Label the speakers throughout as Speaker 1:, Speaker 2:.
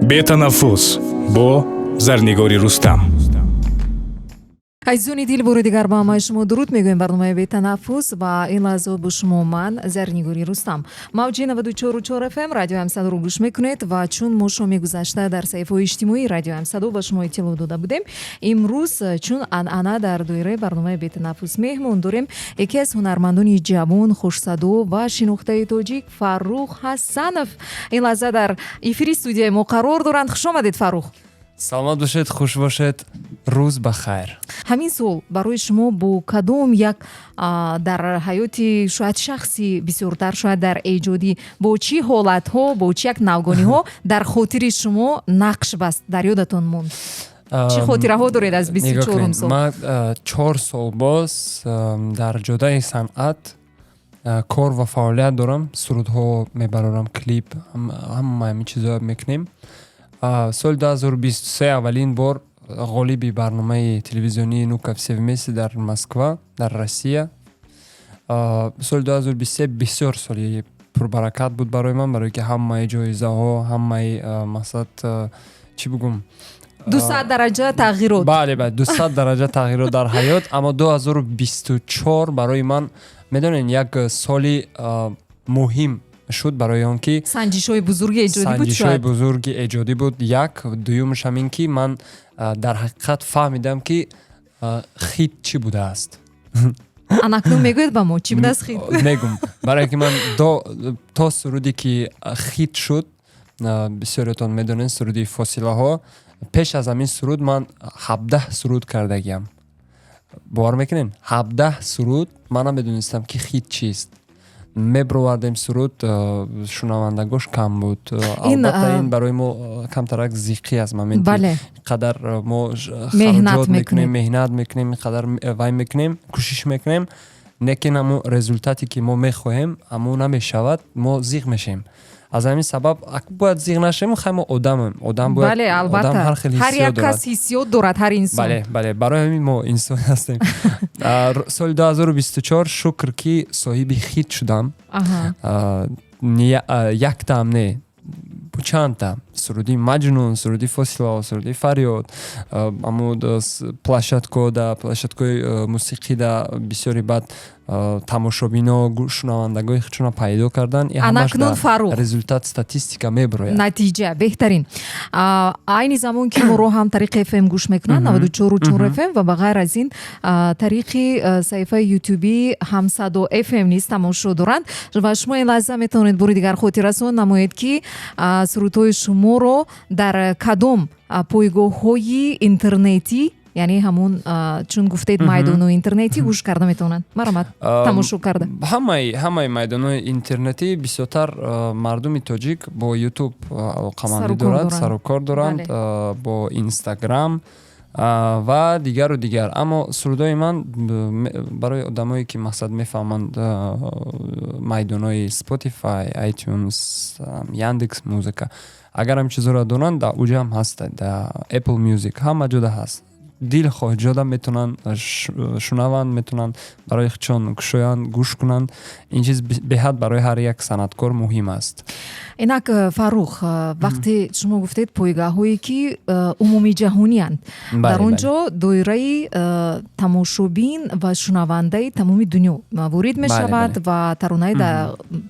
Speaker 1: бетанаффус бо Зарнигори Рустам.
Speaker 2: азизони дилбори дигар ба ҳамаи шумо дуруд мегӯем. барномаи бетанаффус ва ин лаҳза бо шумо ман Зарнигори Рустам. мавҷи 94.4 FM радиои ҳамсадоро гӯш мекунед ва чун мо шоми гузашта дар саҳифаҳои иҷтимоии радиои ҳамсадо ба шумо иттилоъ дода будем, имрӯз чун анъана дар доираи барномаи бетанаффус меҳмон дорем яке аз ҳунармандони ҷавон, хушсадо ва шинохтаи тоҷик Фаррух Ҳасанов. ин лаҳза дар эфири студияи мо қарор доранд. хушомадед Фаррух.
Speaker 3: саломат бошед, хуш бошед, рӯз бахайр.
Speaker 2: ҳамин сол барои шумо бо кадом як дар ҳаёти шояд шахси бисёртар, шояд дар эҷоди бо чӣ ҳолатҳо, бо чӣ як навгониҳо дар хотири шумо нақш баст, дар ёдатон монд? чӣ хотираҳо доред аз 24 сол?
Speaker 3: ман 4 сол боз дар ҷодаи санъат кор ва фаъолият дорам. сурудҳо мебарорам, клип, ҳама ҳамин чизҳоро мекунем. соли 2023 аввалин бор ғолиби барномаи телевизионии «Ну-ка все вместе» дар Москва, дар Россия. соли 2023 бисёр соли пурбаракат буд барои ман, барое ки ҳамаи ҷоизаҳо, ҳамаи мақсад чӣ бигӯм,
Speaker 2: 200 дараҷа тағйирот.
Speaker 3: бале, 200 дараҷа тағйирот дар ҳаёт. Аммо 2024 барои ман медонен як соли муҳим шуд, барои он ки
Speaker 2: санҷишҳои бузурги эҷодӣ буд.
Speaker 3: санҷишҳои бузурги эҷодӣ буд. Як дуюмаш ҳамин ки ман дар ҳақиқат фаҳмидам ки хит чӣ будааст.
Speaker 2: анакнун мегӯед ба мо чӣ будааст хит?
Speaker 3: мегум, барое ки ман то суруде ки хит шуд, бисёриятон медонед суруди фосилаҳо, пеш аз ҳамин суруд ман 17 суруд кардагиам. бовар мекунед? 17 суруд ман намедонистам ки хит чист. мебровардем суруд, шунавандагош кам буд. албатта ин барои мо камтарак зиқӣ аст моменти. қадар мо хароҷот мекунем, меҳнат мекунем, қадар вай мекунем, кӯшиш мекунем, лекин ҳамун результате ки мо мехоҳем ҳамун намешавад, мо зиқ мешем. аз ҳамин сабаб бояд зиқ нашем, хай мо одамем. Одам бояд,
Speaker 2: бале, албатта,
Speaker 3: одам ҳар хел
Speaker 2: ҳар
Speaker 3: ҳиссиёт
Speaker 2: як
Speaker 3: дорад.
Speaker 2: кас ҳиссиёт дорад, ҳар инсон.
Speaker 3: бале, бале, барои ҳамин мо инсон ҳастем. соли 2024 шукр ки соҳиби хит шудам. Яктаам не, чандта суруди маҷнун, суруди фосила, суруди фарёд, амуд площадкои мусиқӣ да бисёри бад тамошобино, шунавандагои худшона пайдо кардан.
Speaker 2: анакнун Фаррух
Speaker 3: результат статистика меброяд.
Speaker 2: натиҷа беҳтарин. айни замон ки моро ҳам тариқи FM гӯш мекунанд 94.4 FM ва ба ғайр аз ин тариқи саҳифаи ютуби ҳамсадо FM низ тамошо доранд ва шумо ин лаҳза метавонед бори дигар хотиррасон намоед ки сурудҳои шуморо дар кадом пойгоҳҳои интернетӣ, яъне ҳамун чун гуфтед майдонои интернетӣ гӯш карда метавонанд, марамат тамошо карда.
Speaker 3: ҳамаи майдонои интернетӣ бисёртар мардуми тоҷик бо ютуб алоқамандӣ дорад, сару кор доранд, бо инстаграм ва дигару дигар. аммо сурудҳои ман барои одамое ки мақсад мефаҳманд майдонои Spotify, iTunes, Яндекс Музика, агар ҳам чизоро донанд, дар уҷа ҳам ҳаст, дар Apple Music, ҳама ҷода ҳаст. дил хоҳиҷода метавонанд шунаванд, метавонанд барои худшон кушоянд, гӯш кунанд. ин чиз беҳад барои ҳар як санъаткор муҳим аст.
Speaker 2: инак Фаррух, вақте шумо гуфтед пойгаҳҳое ки умумиҷаҳониянд, дар он ҷо доираи тамошобин ва шунавандаи тамоми дунё ворид мешавад ва таронаи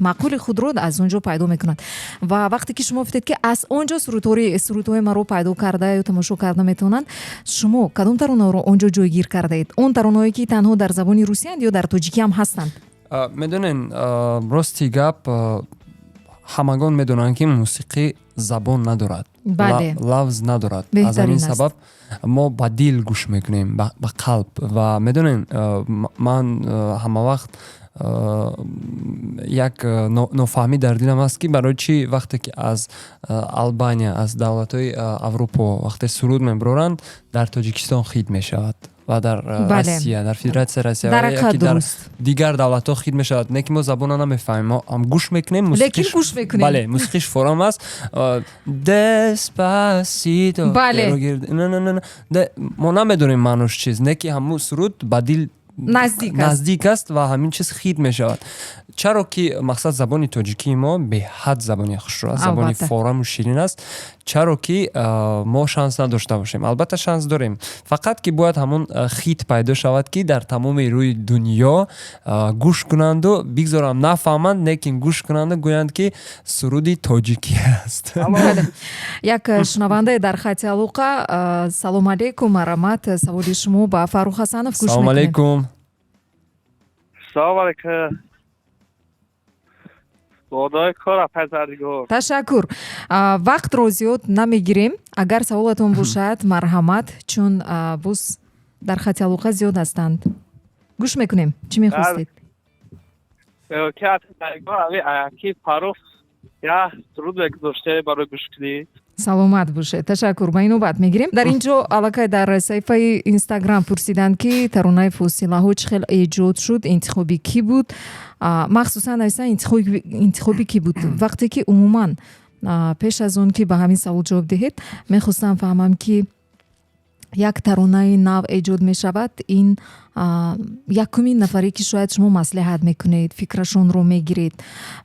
Speaker 2: маъқули худро аз он ҷо пайдо мекунад. ва вақте ки шумо гуфтед ки аз он ҷо сурудҳои маро пайдо карда ё тамошо карда метавонанд, шумо кадом таронаҳоро он ҷо ҷойгир кардаед? Он таронаҳое ки танҳо дар забони русиянд ё дар тоҷикӣ ҳам ҳастанд?
Speaker 3: медонен, рости гап, ҳамагон медонанд ки мусиқӣ забон надорад, лавз надорад. аз ҳамин сабаб мо ба дил гӯш мекунем, ба қалб. ва медонен, ман ҳама вақт як нофаҳмӣ дар дилам аст ки барои чӣ вақте ки аз Албания, аз давлатҳои Аврупо вақте суруд мебароранд, дар Тоҷикистон хит мешавад ва дар Россия, дар Федератсияи Россия ва яки дар дигар давлатҳо хит мешавад. Не ки мо забона намефаҳмем, мо ам гӯш мекунем, бале, мусиқиш форам аст. Despacito.
Speaker 2: Бале.
Speaker 3: мо намедонем маънош чист. Не ки ҳамун суруд ба дил наздик аст ва ҳамин чиз хит мешавад. чаро ки мақсад забони тоҷикии мо беҳад забони хушрӯ аст, забони фораму ширин аст. чаро ки мо шанс надошта бошем. албатта шанс дорем, фақат ки бояд ҳамон хит пайдо шавад ки дар тамоми рӯи дунё гӯш кунанду бигзорам нафаҳманд, лекин гӯш кунанду гӯянд ки суруди тоҷикӣ аст.
Speaker 2: як шунавандаe дар хати алоқа. салому алейкум, марамат. саволи шумо ба Фарух Ҳасанов гӯш
Speaker 3: салому алейкум.
Speaker 4: салому алейкум. бодои кора пазардигор.
Speaker 2: ташаккур. вақтро зиёд намегирем. агар саволатон бошад марҳамат, чун буз дар хати алоқа зиёд ҳастанд. гӯш мекунем. чӣ мехостед?
Speaker 4: ки Фарух я суруд гузоште барои гӯш кунӣ.
Speaker 2: саломат бошед. ташаккур. ба инобат мегирем. дар ин ҷо аллакай дар саҳифаи Инстаграм пурсиданд ки таронаи фосилаҳо чӣ хел эҷод шуд, интихоби кӣ буд? махсусан нависанд интихоби кӣ буд? вақте ки умуман пеш аз он ки ба ҳамин савол ҷавоб диҳед, мехостам фаҳмам ки як таронаи нав эҷод мешавад, ин якумин нафаре ки шояд шумо маслиҳат мекунед, фикрашонро мегиред,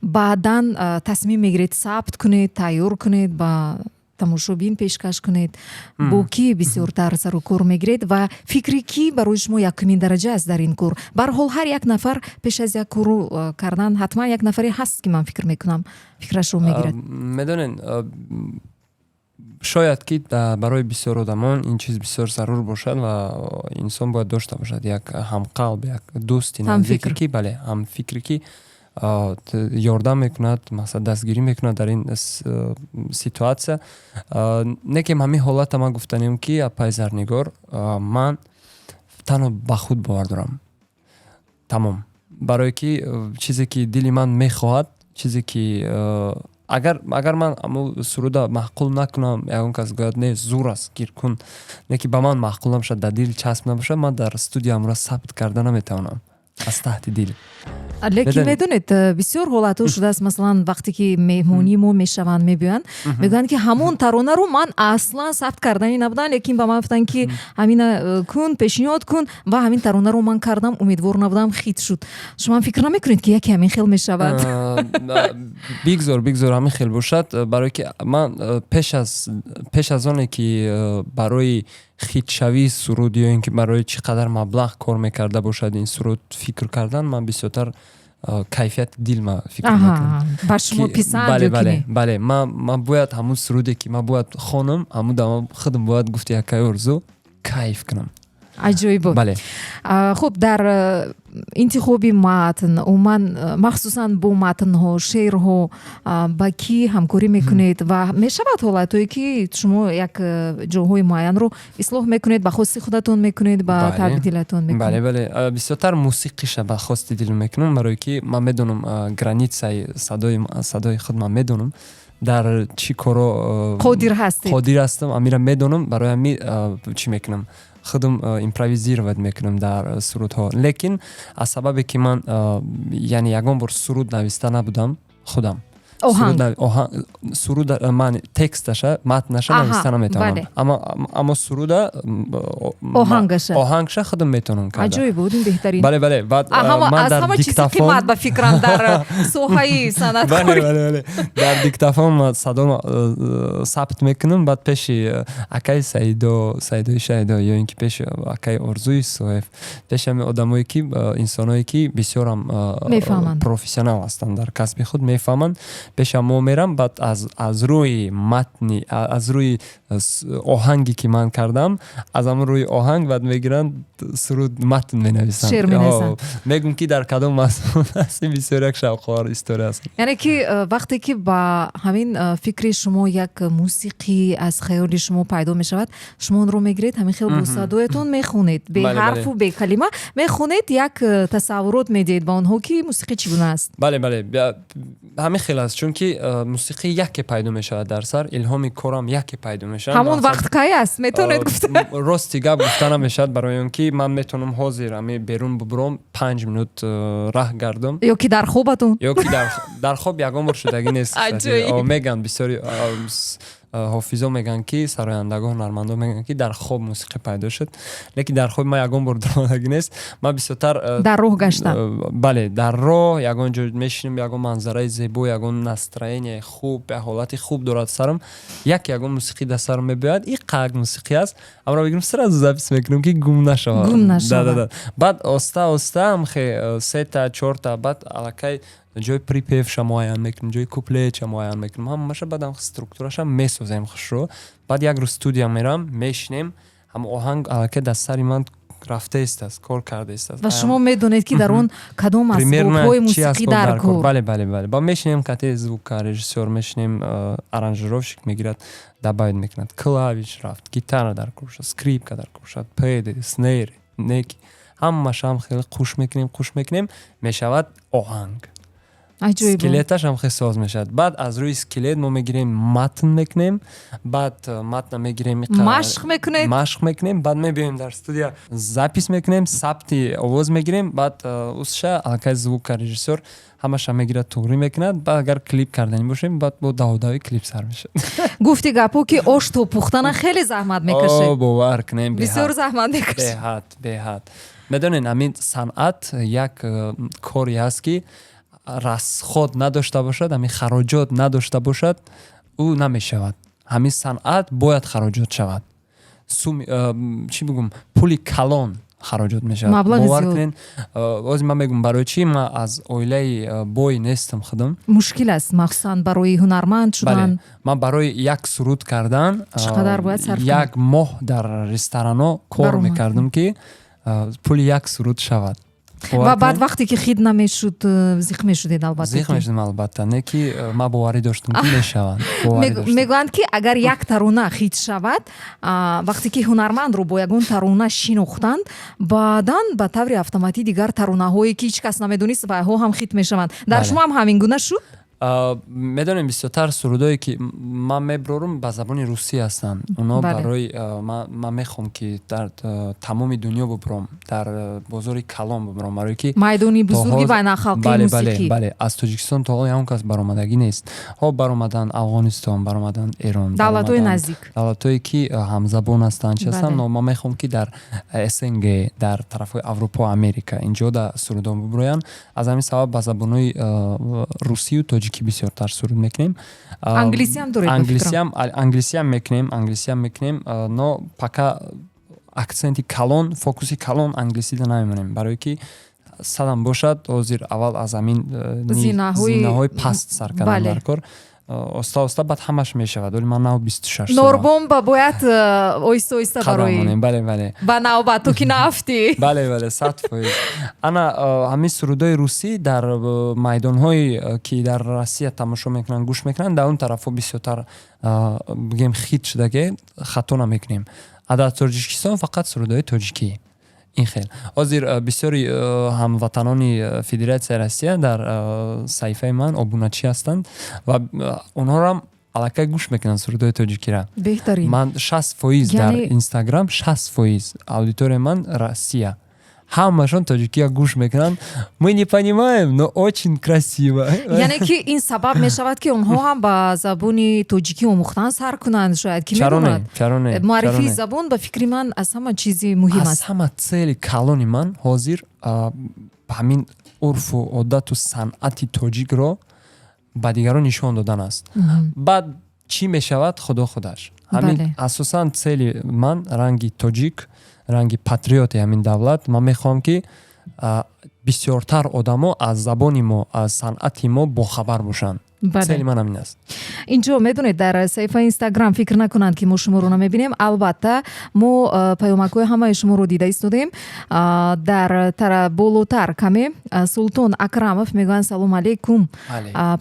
Speaker 2: баъдан тасмим мегиред сабт кунед, тайёр кунед, ба тамошобин пешкаш кунед, бо кӣ бисёртар сару кор мегиред ва фикри кӣ барои шумо якумин дараҷа аст дар ин кор? Бар ҳол ҳар як нафар пеш аз як корро кардан ҳатман як нафаре ҳаст ки ман фикр мекунам фикрашро мегирад.
Speaker 3: медонед, шояд ки барои бисёр одамон ин чиз бисёр зарур бошад ва инсон бояд дошта бошад як ҳамқалб, як дӯсти наздики ки бале ҳамфикре ки ёрдам мекунад, мақсад дастгирӣ мекунад дар ин ситуатсия. Некем ҳамин ҳолата ман гуфтанем ки апай Зарнигор, ман танҳо ба худ бовар дорам. Тамом. Барое ки чизе ки дили ман мехоҳад, чизе ки агар ман суруда маъқул накунам, ягон кас гӯяд не зур аст гир кун, не ки ба ман маъқул набошад, дар дил часп набошад, ман дар студияамро сабт карда наметавонам аз таҳти дил.
Speaker 2: лекин медонед бисёр ҳолатҳо шудааст, масалан вақте ки меҳмонии мо мешаванд мебиёянд, мегӯянд ки ҳамон таронаро ман аслан сабт карданӣ набудам, лекин ба ман гуфтанд ки ҳамина кун, пешниҳод кун ва ҳамин таронаро ман кардам, умедвор набудам, хит шуд. шумо фикр намекунед ки яке ҳамин хел мешавад?
Speaker 3: бигзор ҳамин хел бошад, барое ки ман пеш аз оне ки барои хитшавии суруд ё ин ки барои чӣ қадар маблағ кор мекарда бошад ин суруд фикр кардан, ман бисёртар кайфияти дил ма фикр мекунам.
Speaker 2: Ба шумо писанд ё ки не?
Speaker 3: бале, ман бояд ҳамун суруде ки ман бояд хонам, ҳамун дама худам бояд гуфти якай орзу кайф кунам.
Speaker 2: аҷоиб.
Speaker 3: бале.
Speaker 2: хуб, дар интихоби матн умуман махсусан бо матнҳо, шеърҳо ба кӣ ҳамкорӣ мекунед ва мешавад ҳолатое ки шумо як ҷоҳои муайянро ислоҳ мекунед, ба хости худатон мекунед, ба таби дилатон мекунед? бале,
Speaker 3: бисёртар мусиқиша ба хости дил мекунам, барое ки ман медонам границаи садои худ ман медонам, дар чӣ коро қодир ҳастам, амира медонам, барои ҳамин чӣ мекунам, худам импровизировать мекунам дар сурудҳо. Лекин аз сабабе ки ман яъне ягон бор суруд нависта набудам, худам суруда ман тексташа, матнаша нависта наметавонам, аммо суруда оҳангша худам метавонам карда.
Speaker 2: аҷоиб буд, ин беҳтарин.
Speaker 3: бале, баъд ман дар диктафон
Speaker 2: ба фикрам дар соҳаи санъаткорӣ,
Speaker 3: дар диктафон ман садоро сабт мекунам, баъд пеши акай Саидои Шаҳидо ё ин ки пеши акай Орзуи Соев, пеши ҳамин одамое ки инсоное ки бисёрам профессионал ҳастанд дар касби худ, мефаҳманд, пеша мо мерам, баъд аз рӯи матни, аз рӯи оҳанге ки ман кардам, аз ҳамон рӯи оҳанг баъд мегиранд суруд матн менависанд,
Speaker 2: шеър менависанд.
Speaker 3: мегӯм ки дар кадом мазмун аст. бисёр як шавқовар история аст.
Speaker 2: яъне ки вақте ки ба ҳамин фикри шумо як мусиқӣ аз хаёли шумо пайдо мешавад, шумо онро мегиред, ҳамин хел бо садоятон мехонед, бе ҳарфу бе калима мехонед, як тасаввурот медиҳед ба онҳо ки мусиқӣ чӣ гуна аст. бале,
Speaker 3: ҳамин хел аст, чунки мусиқӣ яке пайдо мешавад дар сар, илҳоми корам яке пайдо мешавад.
Speaker 2: ҳамон вақт кай аст, метавонед гуфтан?
Speaker 3: рости гап гуфтана мешавад, барои он ки ман метавонам ҳозир берун бубурам 5 минут раҳ гардам,
Speaker 2: ё ки дар хобатон,
Speaker 3: ё ки дар хоб ягон бор шудагӣ нест. меган бисёри ҳофизо мегӯянд ки сарояндагон ҳунармандон мегӯянд ки дар хоб мусиқӣ пайдо шуд, лекин дар хоби ман ягон бор омадагӣ нест. Ман бисёртар
Speaker 2: дар роҳ гаштан.
Speaker 3: бале дар роҳ ягон ҷо мешинем, ягон манзараи зебо, ягон настроение хуб, ҳолати хуб дорад сарам, ягон мусиқӣ дар сарам мебиёяд, ин қак мусиқӣ аст, амро бигирем сразу запис мекунем ки гум нашавад.
Speaker 2: Гум нашавад.
Speaker 3: Баъд оста ҳамхе 3-4 баъд аллакай ҷои припевша муайян мекунем, ҷои куплетша муайян мекунем, ҳамаша баъдам структураша месозем хушро. Баъд як рӯз студия мерам, мешинем, ҳам оҳанг аллакай дар сари ман рафта истаст, кор карда истаст.
Speaker 2: ва шумо медонед ки дар он кадом асбобҳои мусиқӣ дар кор.
Speaker 3: Бале. Ба мешинем кате звука, режиссёр мешинем, аранжировщик мегирад, добавит мекунад, клавиш рафт, гитара дар кор шуд, скрипка дар кор шуд, педи, снейр, неки. Ҳамашам хеле қуш мекунем, мешавад оҳанг.
Speaker 2: Аҷоиб.
Speaker 3: Скелеташ ҳам хеле соз мешавад. Баъд аз рӯи скелет мо мегирем матн мекунем, баъд матна мегирем машқ мекунем, баъд мебиёем дар студия запис мекунем, сабти овоз мегирем, баъд усша аллакай звука режиссёр ҳамаша мегирад, туғрӣ мекунад. Баъд агар клип кардани бошем, баъд бо давдави клип сар мешавад.
Speaker 2: Гуфти гапо ки ошту пухтана хеле заҳмат мекашед.
Speaker 3: Бовар кунем,
Speaker 2: бисёр заҳмат мекашед.
Speaker 3: Беҳад. Медонед, ҳамин санъат як кори ҳаст ки расход надошта бошад, ҳамин хароҷот надошта бошад, ӯ намешавад. ҳамин санъат бояд хароҷот шавад. Чӣ бигӯм, пули калон хароҷот мешавад.
Speaker 2: Маблағи
Speaker 3: Бовар
Speaker 2: зиёд.
Speaker 3: кунед, ози ман мегӯм барои чӣ ман аз оилаи бой нестам худам.
Speaker 2: Мушкил аст махсусан барои ҳунарманд шудан.
Speaker 3: Ман барои як суруд кардан
Speaker 2: Чӣ қадар бояд сарф кунед?
Speaker 3: як моҳ дар ресторанҳо кор мекардам ки пули як суруд шавад.
Speaker 2: ва баъд вақте ки хид намешуд зиқ мешудед албатта.
Speaker 3: Зиқ мешудем албатта, не ки ман боварӣ доштам ки мешавад.
Speaker 2: Мегӯянд ки агар як тарона хит шавад, вақте ки ҳунармандро бо ягон тарона шинохтанд, баъдан ба таври автоматӣ дигар таронаҳое ки ҳеҷ кас намедонист ваҳо ҳам хит мешаванд. Дар шумо ҳам ҳамин гуна шуд?
Speaker 3: медонем бисёртар сурудое ки ман меброрум ба забони русӣ ҳастанд. Оно барои ман мехоҳам ки дар тамоми дунё бубурам, дар бозори калон бубурам, барое ки
Speaker 2: майдони бузурги байналхалқии мусиқӣ.
Speaker 3: Бале, аз Тоҷикистон то ҳол ягон кас баромадагӣ нест. Ҳо баромадан Афғонистон, баромадан Эрон,
Speaker 2: давлатҳои наздик,
Speaker 3: давлатҳое ки ҳамзабон ҳастанд, чӣ ҳастанд, но ман мехоҳам ки дар СНГ, дар тарафҳои Аврупо, Америка инҷо да сурудон бубуроянд. Аз ҳамин сабаб ба забонҳои русию тоҷикӣ бисёртар суруд мекунем.
Speaker 2: англисиам доред?
Speaker 3: Англисиам мекунем, но пока акценти калон, фокуси калон англисида намемонем, барое ки садам бошад ҳозир аввал аз ҳамин зинаҳои паст сар кардан дар кор, оста баъд ҳамаш мешавад. Вале ман нав 26 сола.
Speaker 2: Норбомба бояд оҳиста барои
Speaker 3: бале.
Speaker 2: ба навбат ту ки нафти.
Speaker 3: Бале, 100%. Ана ҳамин сурудои русӣ дар майдонҳои ки дар Россия тамошо мекунанд, гӯш мекунанд, дар он тарафҳо бисёртар бигем хит шудаге хато намекунем. А дар Тоҷикистон фақат сурудои тоҷикӣ. ин хел ҳозир бисёри ҳамватанони Федератсияи Россия дар саҳифаи ман обуначӣ ҳастанд ва онҳоро аллакай гӯш мекунанд сурудои тоҷикиро.
Speaker 2: Беҳтарин.
Speaker 3: Ман 60% дар Инстаграм 60% аудиторияи ман Россия. ҳамашон тоҷикия гӯш мекунанд. Мы не понимаем, но очень красиво.
Speaker 2: Яъне ки ин сабаб мешавад ки онҳо ҳам ба забони тоҷикӣ омӯхтан сар кунанд, шояд ки медонад. Муаррифии забон ба фикри ман аз ҳама чизи муҳим аст.
Speaker 3: Аз ҳама цели калони ман ҳозир ҳамин урфу одату санъати тоҷикро ба дигарон нишон додан аст. Баъд чӣ мешавад худо худаш. Ҳамин асосан цели ман ранги тоҷик, ранги патриоти ҳамин давлат. Ман мехоҳам ки бисёртар одамо аз забони мо, аз санъати мо бохабар бошанд. Цели ман ҳамин аст.
Speaker 2: инҷо медонед дар саҳифаи Инстаграм фикр накунанд ки мо шуморо намебинем. Албатта мо паёмакҳои ҳамаи шуморо дида истодем. Дар болотар каме Султон Акрамов мегӯянд салому алейкум.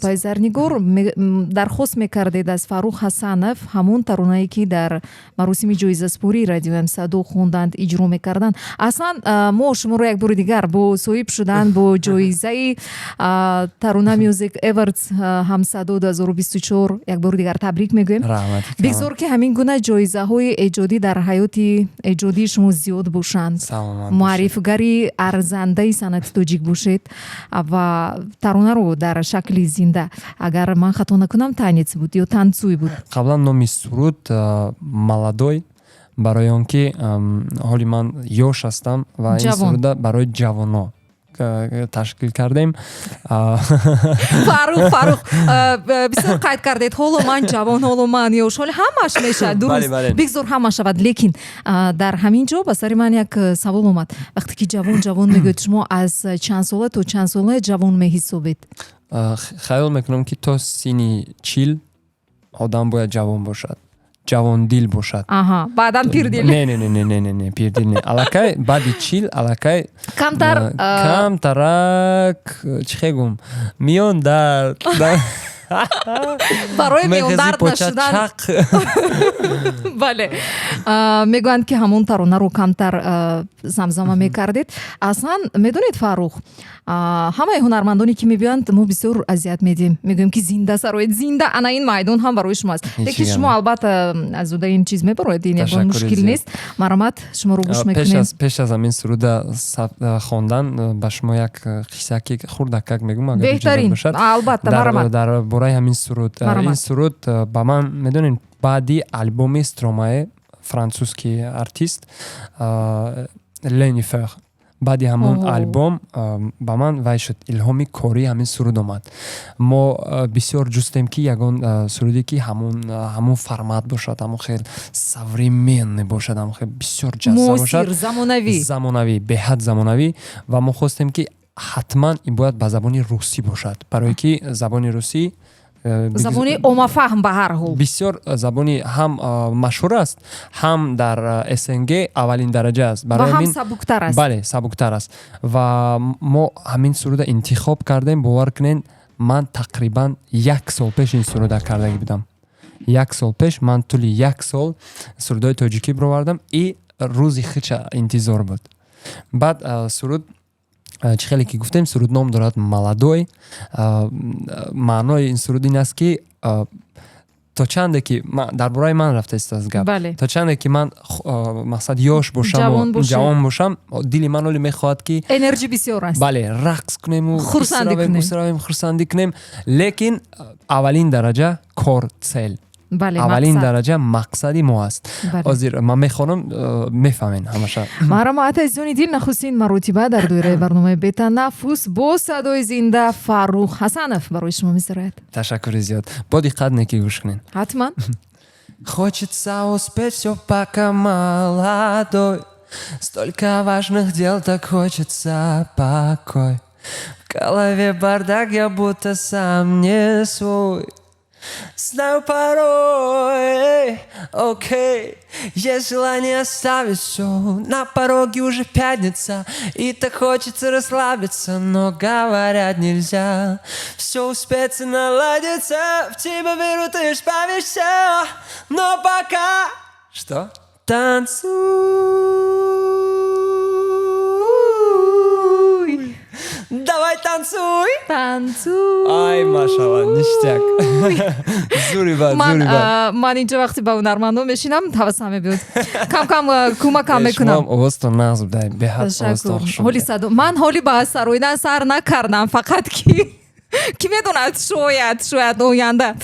Speaker 2: Пайзарнигор дархост мекардед аз Фарух Ҳасанов, ҳамон таронае ки дар маросими ҷоизаспории радиои Садо хонданд, иҷро мекарданд. Аслан мо шуморо як бори дигар бо соҳиб шудан бо ҷоизаи Тарона Music Awards ҳамсадо 2024 якбори дигар табрик мегӯем.
Speaker 3: раҳмати
Speaker 2: бигзор ки ҳамин гуна ҷоизаҳои эҷодӣ дар ҳаёти эҷодии шумо зиёд бошанд,
Speaker 3: саломат
Speaker 2: муаррифгари арзандаи санъати тоҷик бошед ва таронаро дар шакли зинда, агар ман хато накунам, танец буд ё танцуй буд.
Speaker 3: қаблан номи суруд маладой, барои он ки ҳоли ман ёш ҳастам ва ин
Speaker 2: Ҷавон.
Speaker 3: суруда барои ҷавоно ташкил кардем.
Speaker 2: Фарух бисёр қайд кардед, ҳоло ман ҷавон, ҳоло ман ёш, ҳоли ҳамаш мешавад, дуруст,
Speaker 3: Бале.
Speaker 2: бигзор ҳама шавад. Лекин дар ҳамин ҷо ба сари ман як савол омад. Вақте ки ҷавон мегӯед, шумо аз чанд сола то чанд сола ҷавон меҳисобед?
Speaker 3: хаёл мекунам ки то синни 40 одам бояд ҷавон бошад, ҷавондил бошад.
Speaker 2: Аҳа, баъдан пирдил.
Speaker 3: Не, пирдил не. Аллакай баъди 40 аллакай
Speaker 2: Камтар
Speaker 3: камтарак чӣ хегум миён дард
Speaker 2: барои
Speaker 3: мехези
Speaker 2: меондард
Speaker 3: поча
Speaker 2: нашудан.
Speaker 3: чақ.
Speaker 2: бале, мегӯянд ки ҳамон таронаро камтар замзама мекардед. Аслан медонед Фарух, ҳамаи ҳунармандоне ки мебиёянд мо бисёр азият медиҳем, мегӯем ки зинда сароед, зинда ана ин майдон ҳам барои шумо аст. Лекин шумо албатта азуда ин чиз мебароед, ин ягон мушкил нест. Марҳамат, шуморо гӯш мекунем.
Speaker 3: пеш аз ҳамин суруда хондан ба шумо як қиссаки хурдакак мегӯм, агар иҷозат
Speaker 2: беҳтарин,
Speaker 3: бошад.
Speaker 2: албатта, марҳамат.
Speaker 3: дар бораи ҳамин суруд.
Speaker 2: Марҳамат.
Speaker 3: Ин суруд ба ман медонед баъди албоми Стромае, французский артист Ленифер, баъди ҳамон албом ба ман вай шуд илҳоми кории ҳамин суруд омад. Мо бисёр ҷустем ки ягон суруде ки ҳамон формат бошад, ҳамон хел современный бошад, ҳамон хел бисёр ҷаззоб бошад,
Speaker 2: муосир, замонавӣ,
Speaker 3: беҳад замонавӣ, ва мо хостем ки ҳатман ин бояд ба забони русӣ бошад, барое ки забони русӣ
Speaker 2: забони омафаҳм ба ҳар ҳол
Speaker 3: бисёр забони ҳам машҳур аст, ҳам дар СНГ аввалин дараҷа аст,
Speaker 2: ва ҳам сабуктар аст.
Speaker 3: бале сабуктар аст. Ва мо ҳамин суруда интихоб кардем. Бовар кунед, ман тақрибан 1 сол пеш ин суруда кардагӣ будам. 1 сол пеш ман тӯли 1 сол сурудаи тоҷикӣ бировардам и рӯзи хича интизор буд. Баъд суруд чӣ хеле ки гуфтем, суруд ном дорад маладой. Маънои ин суруд ин аст ки то чанде ки дар бораи ман рафтааст аз гап,
Speaker 2: Бале.
Speaker 3: то чанде ки ман мақсад ёш бошам, ҷавон бошам, дили ман оли мехоҳад ки
Speaker 2: энержи бисёр аст.
Speaker 3: бале рақс кунему,
Speaker 2: Хурсандӣ
Speaker 3: хурсандӣ кунем, лекин аввалин дараҷа кор цел,
Speaker 2: Бале,
Speaker 3: аввалин
Speaker 2: мақсад.
Speaker 3: дараҷа мақсади мо аст.
Speaker 2: Бале.
Speaker 3: Ҳозир ман мехонам мефаҳмед ҳамаша.
Speaker 2: марҳамат азизони дил, нахустин маротиба дар доираи барномаи Бетанаффус бо садои зинда Фарух Ҳасанов барои шумо месарояд.
Speaker 3: Ташаккури зиёд. Бо диққат неки гӯш кунед.
Speaker 2: ҳатман.
Speaker 3: Хочется успеть все пока молодой, столько важных дел, так хочется покой. В голове бардак, я будто сам не свой. Знаю порой, окей, есть желание оставить все. На пороге уже пятница, и так хочется расслабиться, но говорят нельзя. Все успеется наладиться, в тебя веру ты справишься, но пока... Что? Танцуй. Давай танцуй.
Speaker 2: Танцуй.
Speaker 3: Ай, машалла, ништяк. Зурибад.
Speaker 2: Ман инҷо вақти ба ҳунармандон мешинам, ҳавасам мебиёд. Кам кӯмакам мекунам.
Speaker 3: Шумо овозтон нағз будай, беҳад овозтон хуш.
Speaker 2: ҳоли садо. Ман ҳоли ба сароидан сар накардам, фақат ки медонад, шояд оянда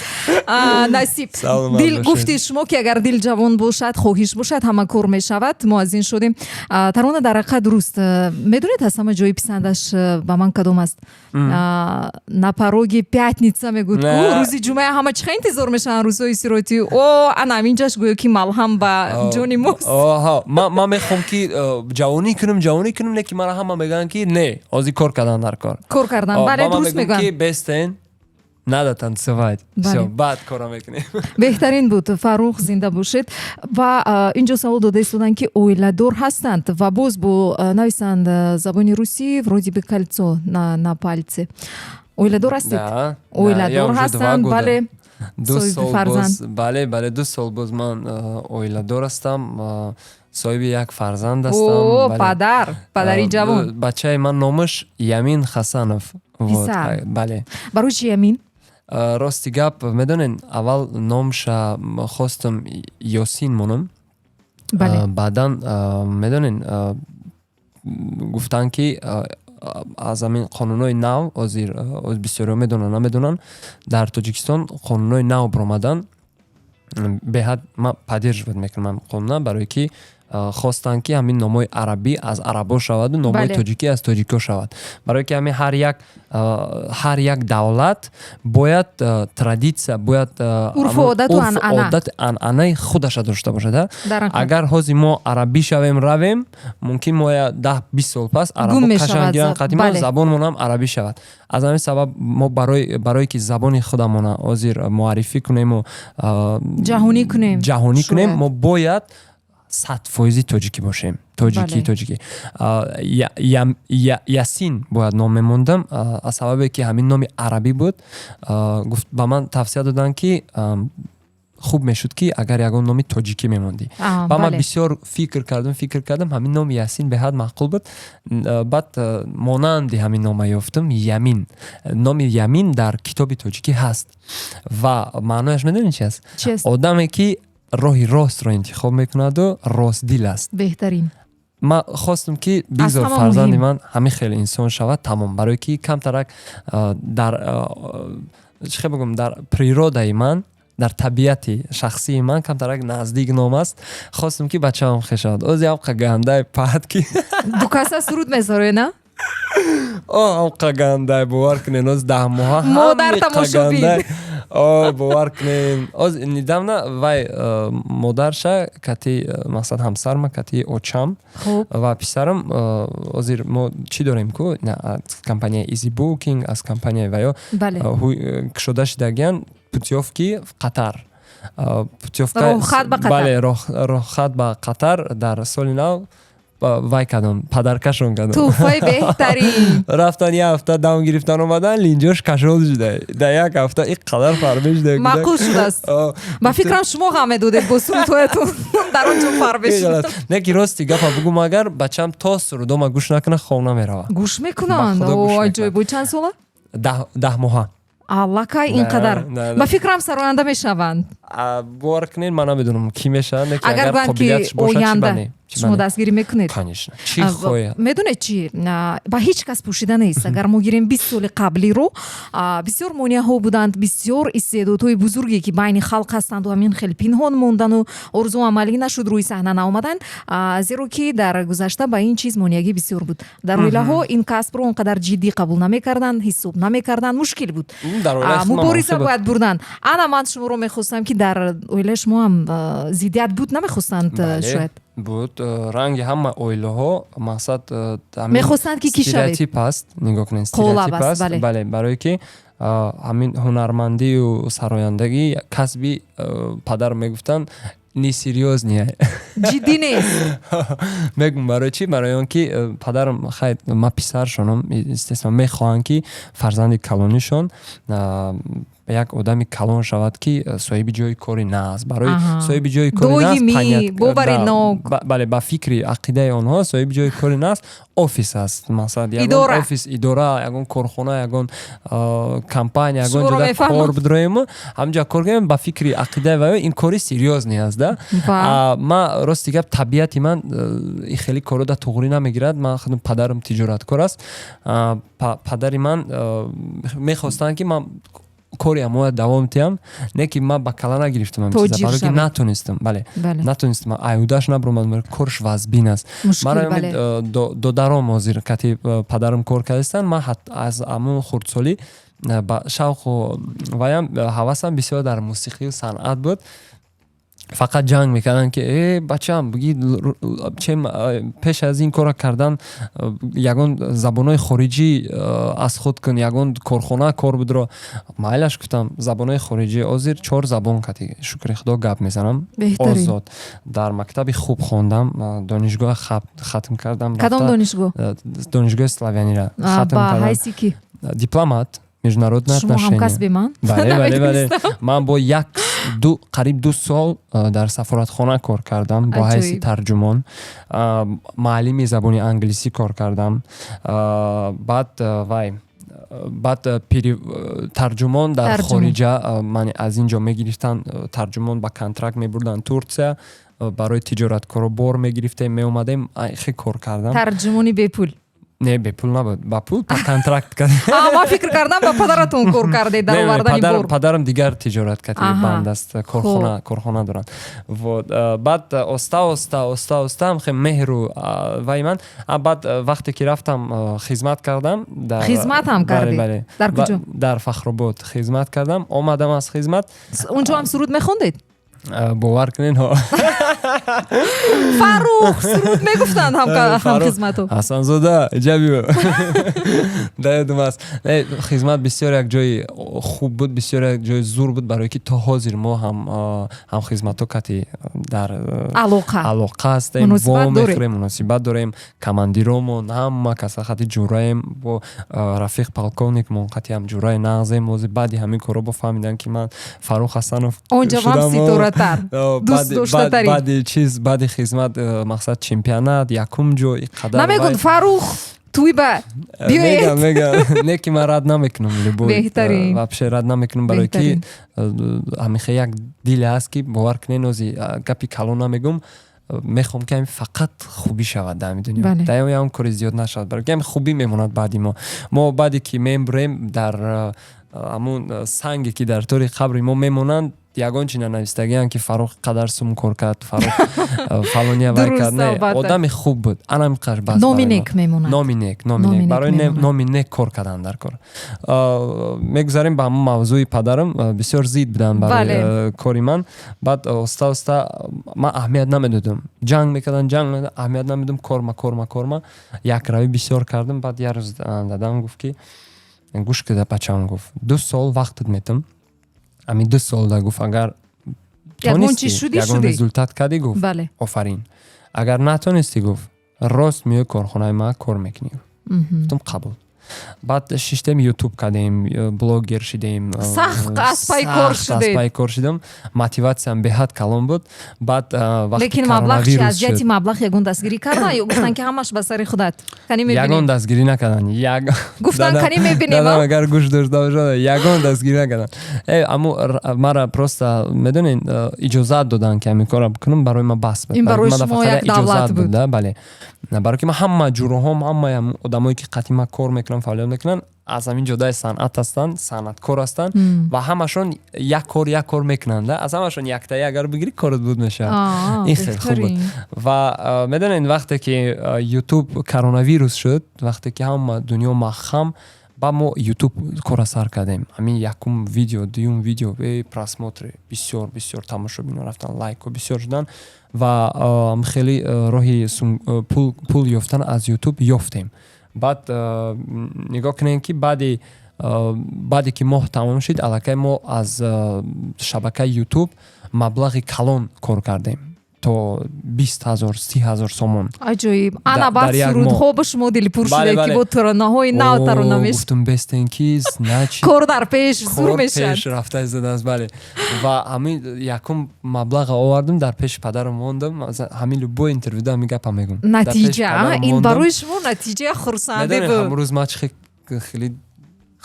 Speaker 2: насиб. Дил гуфти шумо ки агар дил ҷавон бошад, хоҳиш бошад, ҳама кор мешавад. мо аз ин шудем. Тарона дар ҳақиқат дуруст. Медонед аз ҳама ҷои писандаш ба ман кадом аст? На пороги пятница мегӯд. Рӯзи ҷумъа ҳама чӣ хел интизор мешаванд, рӯзҳои сироти. Ана ҳаминҷаш гӯё ки малҳам ба ҷони мост.
Speaker 3: Ман мехоҳам ки ҷавонӣ кунам, лекин мара ҳама мегӯянд ки не, ҳозир кор кардан дар кор.
Speaker 2: Кор кардан, бале, дуруст мегӯянд.
Speaker 3: Бестен, надо танцевать. Всё, баъд кора мекунем.
Speaker 2: беҳтарин буд. Фарух зинда бошед. Ва инҷо савол дода истоданд ки оиладор ҳастанд ва боз бо нависанд забони русӣ вроде би кольцо на пальце. Оиладор ҳастед? Оиладор ҳастанд, бале. Соҳиби фарзанд.
Speaker 3: Бале, 2 сол боз ман оиладор ҳастам. соҳиби як фарзанд ҳастам.
Speaker 2: Падари ҷавон.
Speaker 3: Бачаи ман номаш Ямин Хасанов.
Speaker 2: Писар.
Speaker 3: Бале.
Speaker 2: Барои чӣ Ямин?
Speaker 3: рости гап медонен аввал номша хостам Ёсин монам.
Speaker 2: бале
Speaker 3: баъдан медонен гуфтанд ки аз ҳамин қонунҳои нав ҳозир бисёриҳо медонанд намедонанд дар Тоҷикистон қонунҳои нав баромаданд беҳад ман поддерживать мекунам қонуна барое ки хостанд ки ҳамин номҳои арабӣ аз арабо шаваду номҳои
Speaker 2: Бале.
Speaker 3: тоҷикӣ аз тоҷико шавад барое ки ҳамин ҳар як давлат бояд традитсия бояд
Speaker 2: Урфу одату анъана.
Speaker 3: одати анъанаи худаша дошта бошад
Speaker 2: дар ан-
Speaker 3: агар ҳозир мо арабӣ шавем равем мумкин мо 10-20 сол пас арабо
Speaker 2: мешавад,
Speaker 3: қашанг гиранд қатъи
Speaker 2: бале.
Speaker 3: забонмон ҳам арабӣ шавад аз ҳамин сабаб мо барое ки забони худамона ҳозир муаррифӣ кунему
Speaker 2: ҷаҳонӣ кунем
Speaker 3: ҷаҳонӣ кунем
Speaker 2: шояд.
Speaker 3: мо бояд 100% тоҷикӣ бошем тоҷикӣ
Speaker 2: Бале.
Speaker 3: тоҷикӣ Ясин бояд ном мемондам аз сабабе ки ҳамин номи арабӣ буд гуфт ба ман тавсия доданд ки хуб мешуд ки агар ягон номи тоҷикӣ мемондӣ ба ман
Speaker 2: бале.
Speaker 3: бисёр фикр кардам ҳамин номи Ясин беҳад маъқул буд баъд монанди ҳамин нома ёфтам Ямин номи Ямин дар китоби тоҷикӣ ҳаст ва маънояш медонӣ чи аст
Speaker 2: Чи аст?
Speaker 3: одаме ки роҳи ростро интихоб мекунаду ростдил аст
Speaker 2: беҳтарин
Speaker 3: ман хостам ки бигзор
Speaker 2: ҳама
Speaker 3: фарзанди
Speaker 2: муҳим.
Speaker 3: ман ҳамин хеле инсон шавад тамом барое ки камтарак дар чӣ хел бигӯм дар природаи ман дар табиати шахсии ман камтарак наздик ном аст хостам ки бачаам хел шавад ози ам қагандай паҳад ки
Speaker 2: ду каса суруд мезорӣ на
Speaker 3: ам қагандай бовар кунен оз 10 моҳа
Speaker 2: Модар тамошобин.
Speaker 3: бовар кунен оз нидамна вай модарша кати мақсад ҳамсарма кати очам
Speaker 2: хуб
Speaker 3: ва писарам ҳозир мо чӣ дорем ку аз компанияи Easy Booking аз компанияи ваё
Speaker 2: бале
Speaker 3: кушода шидагиян путёвки в Қатар путёвка
Speaker 2: Роҳхат ба Қатар.
Speaker 3: бале роҳхат ба Қатар дар соли нав вай кардам падаркашон кардам
Speaker 2: туҳфаи беҳтарин
Speaker 3: рафтан як ҳафта дам гирифтан омадан линҷош кашод шуда дар як ҳафта ин қадар фарбе шуда
Speaker 2: маъқул шудааст ба фикрам шумо ҳам медодед бо сурудҳоятон дар он ҷо фарбе шуд
Speaker 3: не ки рости гапа бигӯм агар бачам то сурудома гӯш накуна хона меравад
Speaker 2: гӯш мекунанд
Speaker 3: Ба худо гӯш
Speaker 2: ой
Speaker 3: мекунанд.
Speaker 2: ҷой буд чанд сола
Speaker 3: 10 моҳа
Speaker 2: аллакай
Speaker 3: Не,
Speaker 2: инқадар
Speaker 3: не, не.
Speaker 2: ба фикрам сароянда мешаванд
Speaker 3: бовар кунед ман намедонам ки мешавад не ки
Speaker 2: агар
Speaker 3: агар
Speaker 2: гӯянд ки
Speaker 3: қобилиятш боша чӣ
Speaker 2: оянда
Speaker 3: бане
Speaker 2: шумо дастгирӣ мекунед
Speaker 3: конечно чӣ хоя
Speaker 2: медонед чӣ ба ҳеҷ кас пӯшида нест агар мо гирем 20 соли қаблиро бисёр монеаҳо буданд бисёр истеъдодҳои бузурге ки байни халқ ҳастанду ҳамин хел пинҳон мондану орзу амалӣ нашуд рӯи саҳна наомаданд зеро ки дар гузашта ба ин чиз монеагӣ бисёр буд дар оилаҳо ин касбро он қадар ҷиддӣ қабул намекарданд ҳисоб намекарданд мушкил буд
Speaker 3: дар оилаи худам
Speaker 2: мубориза
Speaker 3: муносибат.
Speaker 2: бояд бурданд ана ман шуморо мехостам ки дар оилаи шумо ҳам зиддият буд намехостанд
Speaker 3: Бале,
Speaker 2: шояд
Speaker 3: буд ранги ҳама оилаҳо мақсад
Speaker 2: Мехостанд ки кӣ шавед?
Speaker 3: стереотип аст нигоҳ кунед
Speaker 2: Қолаб
Speaker 3: стереотип
Speaker 2: аст,
Speaker 3: аст
Speaker 2: бале.
Speaker 3: бале барое ки ҳамин ҳунармандию сарояндагӣ касби падар мегуфтанд несерьёзния
Speaker 2: ҷиддӣ нест
Speaker 3: мегум барои чӣ барои он ки падарам хай ма писаршонам естественно мехоҳанд ки фарзанди калонишон як одами калон шавад ки соҳиби ҷои кори на аст барои
Speaker 2: Аҳа.
Speaker 3: соҳиби ҷои кори на аст
Speaker 2: доимӣ бовари нок
Speaker 3: бале ба фикри ақидаи онҳо соҳиби ҷои кори на аст офис аст мақсад ягон
Speaker 2: Идора.
Speaker 3: офис идора ягон корхона ягон компания ягон
Speaker 2: Шуморо
Speaker 3: ҷода
Speaker 2: мефаҳмам.
Speaker 3: кор бидроем ҳамҷа кор кунем ба фикри ақидаи ваё ин кори серьёзный аст да
Speaker 2: Ба.
Speaker 3: ман рости гап табиати ман хеле корода туғрӣ намегирад ман худам падарам тиҷораткор аст падари ман мехостанд ки ман кори амоя давом диҳам не ки ман ба кала нагирифтам
Speaker 2: Тоҷир
Speaker 3: барои ки
Speaker 2: шавед.
Speaker 3: натонистам бале
Speaker 2: Бале.
Speaker 3: натонистам айудаш набромад корш вазбин аст
Speaker 2: Мушкил,
Speaker 3: ман
Speaker 2: бале.
Speaker 3: додаром ҳозир кати падарам кор кардастан ман аз амон хурдсолӣ ба шавқу ваям ҳавасам бисёр дар мусиқию санъат буд фақат ҷанг мекарданд ки бачаам биги чем пеш аз ин кора кардан ягон забонҳои хориҷӣ аз худ кун ягон корхона кор бидро майлаш гуфтам забонҳои хориҷӣ ҳозир 4 забон кати шукри худо гап мезанам
Speaker 2: Беҳтарин.
Speaker 3: озод дар мактаби хуб хондам донишгоҳ хатм кардам
Speaker 2: кадом донишгоҳ
Speaker 3: донишгоҳи славянира хатм
Speaker 2: ба
Speaker 3: кардам
Speaker 2: ҳайси ки
Speaker 3: дипломат международные
Speaker 2: шумо
Speaker 3: отношения
Speaker 2: ҳамкасби ман
Speaker 3: бале ман бо қариб 2 сол дар сафоратхона кор кардам бо
Speaker 2: Аҷоиб.
Speaker 3: ҳайси тарҷумон муаллими забони англисӣ кор кардам баъд вай баъд тарҷумон дар
Speaker 2: Тарҷумон.
Speaker 3: хориҷа ман аз ин ҷо мегирифтан тарҷумон ба контракт мебурдан Турсия барои тиҷораткоро бор мегирифтем меомадем хе кор кардам
Speaker 2: тарҷумони бепул.
Speaker 3: не бепул набуд ба пул ба контракт кардем
Speaker 2: Ман фикр кардам ба падаратон кор кардед дар овардани бор.
Speaker 3: падарам дигар тиҷорат катиби
Speaker 2: Аҳа.
Speaker 3: банд аст корхона доранд вот баъд остаам хе меҳру вай ман баъд вақте ки рафтам хизмат кардам
Speaker 2: Хизмат ҳам кардед? Дар куҷо?
Speaker 3: дар Фахробод хизмат кардам омадам аз хизмат
Speaker 2: Унҷо ҳам суруд мехондед?
Speaker 3: бовар кунед
Speaker 2: Фарух суруд мегуфтанд ҳам хизмату.
Speaker 3: ҳасанзода ҷабиё даёдум аст хизмат бисёр як ҷои хуб буд бисёр як ҷои зур буд барое ки то ҳозир мо ҳам хизмато кати дар алоқа ҳастем муносибат дорем командиромон ҳама касахати ҷураем бо рафиқ полковникмон кати ҳам ҷураи нағзем ози баъди ҳамин корҳо бо фаҳмидам ки ман Фарух Ҳасанов
Speaker 2: Онҷавам ситоратар дӯст доштатари
Speaker 3: баъди хизмат мақсад чемпионат якум ҷо иқадар
Speaker 2: намегӯд Фарух туйба биёед
Speaker 3: мегам не ки ман рад намекунам
Speaker 2: Беҳтарин.
Speaker 3: вообще рад намекунам барое ки ҳамиха як диле ҳаст ки бовар кунед ози гапи калон намегум мехоҳам ки ҳамин фақат хубӣ шавад дар ҳамин дунё даём ям кори зиёд нашавад барое ки ҳамин хубӣ мемонад баъди мо баъде ки мебурем дар ҳамун санге ки дар тори қабри мо мемонанд ягон чина навистагиам ки Фарух қадар сум кор кард Фарух фалония вай кард не одами хуб буд анам қаш бас
Speaker 2: номинек мемонад
Speaker 3: номинек барои номинек кор кардан дар кор мегузарем ба ҳамун мавзӯи падарам бисёр зид буданд барои кори ман баъд оста ман аҳамият намедодам ҷанг мекардам аҳамият намедодам корма якравӣ бисёр кардам баъд як рӯз дадам гуфт ки гӯш кида бачаам гуфт 2 сол вақтат метам ами 2 сол да гуфт агар ягон результат кардӣ гуфт офарин агар натонистӣ гуфт рост меои корхонаи ман кор мекунӣ гуфтам қабул баъд шиштем ютуб кардем блогер шидем
Speaker 2: сахт аз пай кор
Speaker 3: шидем мотиватсиям беҳад калон буд баъд
Speaker 2: лекин маблағ чи азияти маблағ ягон дастгирӣ кардан ё гуфтан ки ҳамаш ба сари худат кани мебинем
Speaker 3: ягон дастгирӣ накардан
Speaker 2: гуфтан кани мебинем
Speaker 3: агар гӯш дошта бошад ягон дастгирӣ накардан аммо мара просто медонед иҷозат додан ки ҳамин корро бикунам барои ман бас буд
Speaker 2: ин барои шумо як давлат буд
Speaker 3: бале барои ки ман ҳама ҷуроҳом ҳамаи одамое ки қатъи ман кор мекунам фаъолият мекунанд аз ҳамин ҷодаи санъат ҳастанд санъаткор ҳастанд ва ҳамашон як кор мекунанд аз ҳамашон яктаи агар бигирӣ корот буд мешавад ин хеле хуб буд ва медонед вақте ки ютуб коронавирус шуд вақте ки ҳама дунё маххам ба мо ютуб кора сар кардем ҳамин якум видео дуюм видео просмотре бисёр тамошобино рафтан лайко бисёр шудан ва хеле роҳи пул ёфтан аз ютуб ёфтем баъд нигоҳ кунем ки баъде ки моҳ тамом шид аллакай мо аз шабакаи ютуб маблағи калон кор кардем то 20,000-30,000 сомон
Speaker 2: аҷоиб ана баъд сурудҳо ба шумо дилпур шудед ки бо таронаҳои нав таронамес
Speaker 3: гуфтум бестен ки
Speaker 2: кор дар пеш зур мешад
Speaker 3: пеш рафта изодааст бале ва ҳамин якум маблағ овардам дар пеши падарам мондам ҳамин любо интервюда ҳамин гапа мегум
Speaker 2: натиҷа ин барои шумо натиҷаи хурсанде буд
Speaker 3: ҳамрӯз ман хеле